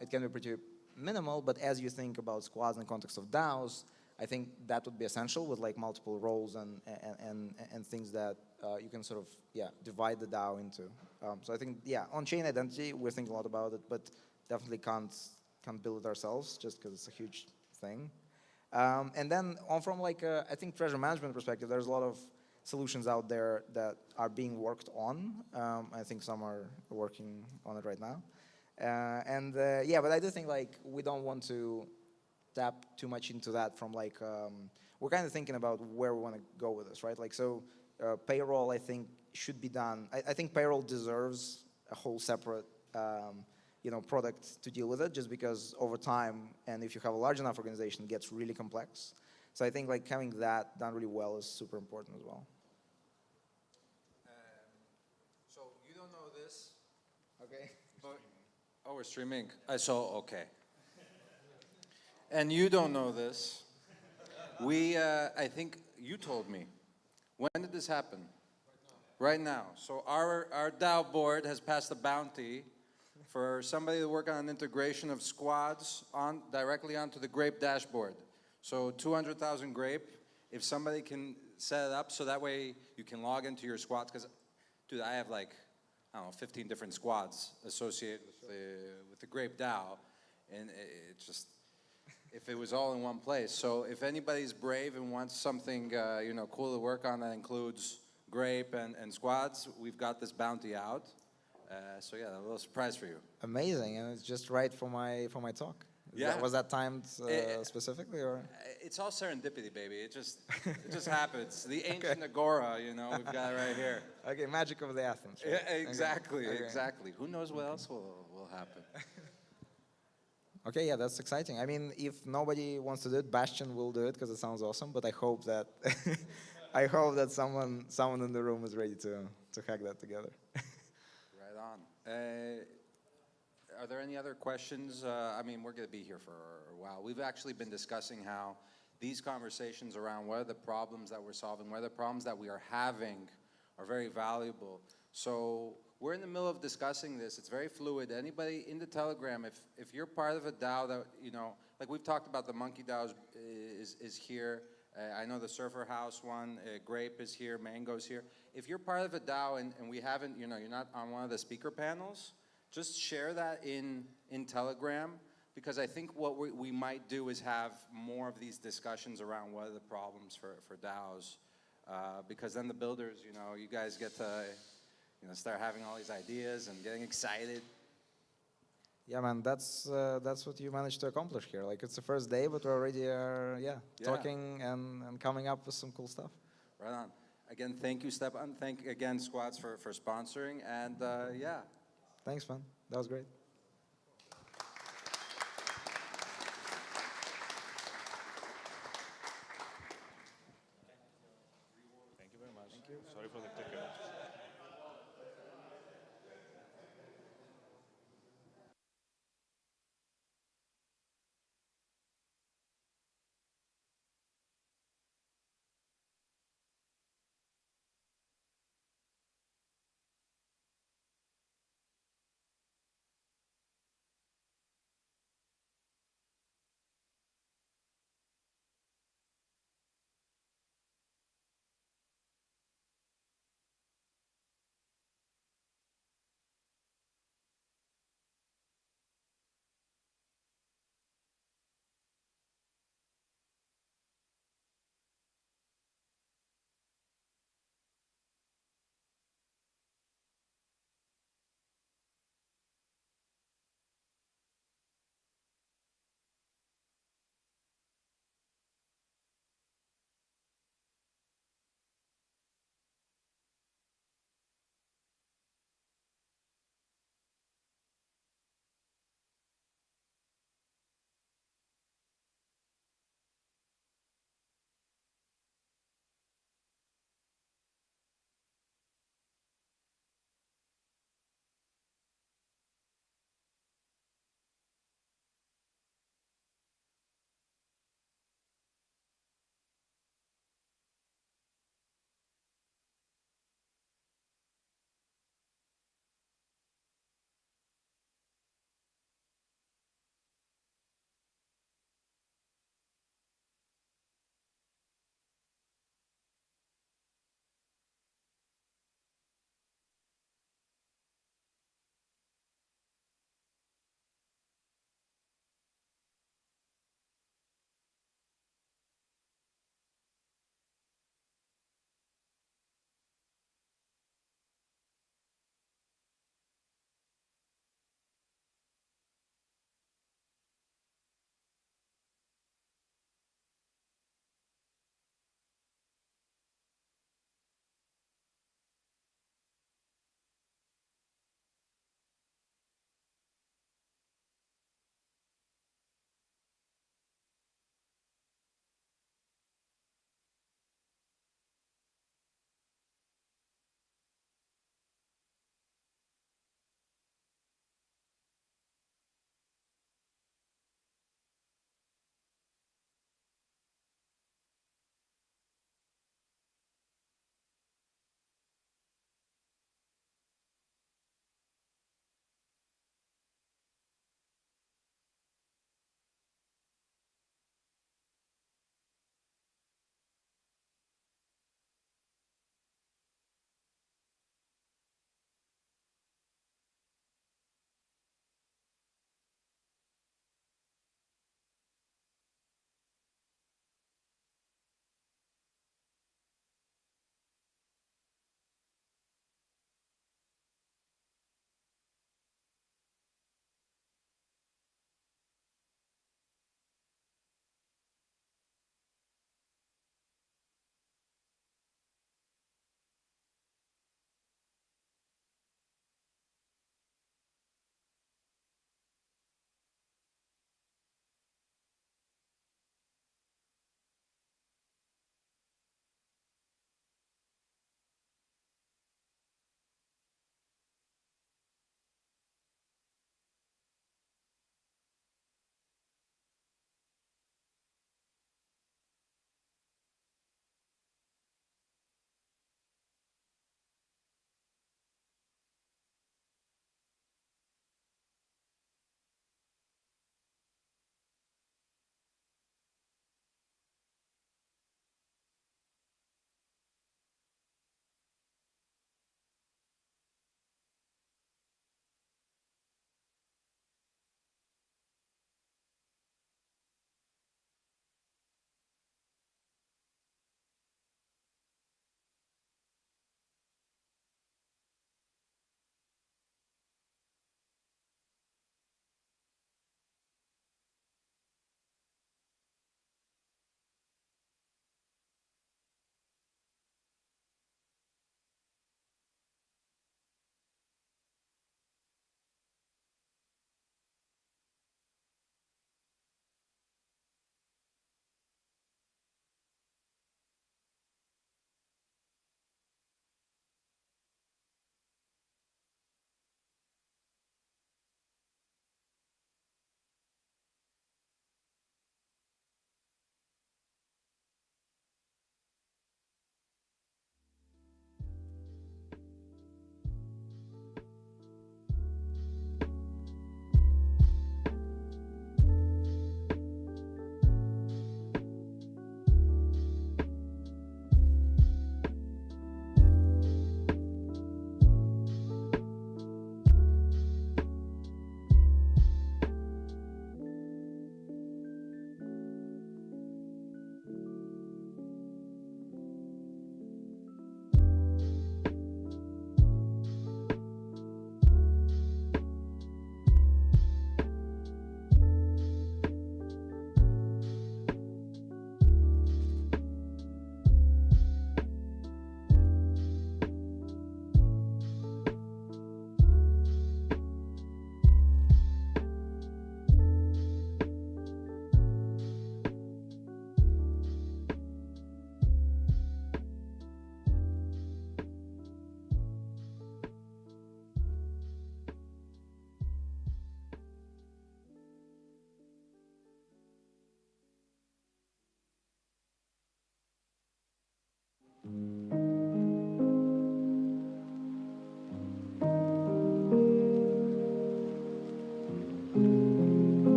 it can be pretty minimal, but as you think about squads in the context of DAOs, I think that would be essential with like multiple roles and things that you can sort of divide the DAO into. So I think on-chain identity, we're thinking a lot about it, but definitely can't build it ourselves just because it's a huge thing. And then from like I think treasure management perspective, there's a lot of solutions out there that are being worked on. I think some are working on it right now. But I do think like we don't want to tap too much into that from like, we're kind of thinking about where we want to go with this, right? Like, so payroll, I think, should be done. I think payroll deserves a whole separate product to deal with it, just because over time, and if you have a large enough organization, it gets really complex. So I think like having that done really well is super important as well. So you don't know this. Okay. Oh, we're streaming. Okay. and you don't know this. I think you told me. When did this happen? Right now. So our DAO board has passed a bounty for somebody to work on an integration of squads directly onto the Grape dashboard. So 200,000 Grape, if somebody can set it up so that way you can log into your squads, because, dude, I have like, I don't know, 15 different squads associated with the Grape DAO, and it's just, if it was all in one place. So if anybody's brave and wants something, cool to work on that includes Grape and squads, we've got this bounty out. So yeah, a little surprise for you. Amazing, and it's just right for my talk. Yeah. Was that timed specifically, or? It's all serendipity, baby. It just happens. The ancient agora, we've got it right here. Okay, magic of the Athens. Right? Yeah, exactly, Okay. exactly. Who knows what else will happen? Okay, yeah, that's exciting. I mean, if nobody wants to do it, Bastion will do it because it sounds awesome. But I hope that I hope that someone in the room is ready to hack that together. Right on. Are there any other questions? I mean, we're going to be here for a while. We've actually been discussing how these conversations around what are the problems that we're solving, what are the problems that we are having are very valuable. So we're in the middle of discussing this. It's very fluid. Anybody in the Telegram, if you're part of a DAO that, like we've talked about, the Monkey DAO is here. I know the Surfer House one, Grape is here, Mango's here. If you're part of a DAO and we haven't, you're not on one of the speaker panels, just share that in Telegram, because I think what we might do is have more of these discussions around what are the problems for DAOs, because then the builders, you guys get to start having all these ideas and getting excited. Yeah, man, that's what you managed to accomplish here. Like, it's the first day, but we already are, talking and coming up with some cool stuff. Right on. Again, thank you, Stepan. Thank again, Squads, for sponsoring, and yeah. Thanks, man. That was great. Thank you very much. Thank you. Sorry for the ticket.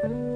you.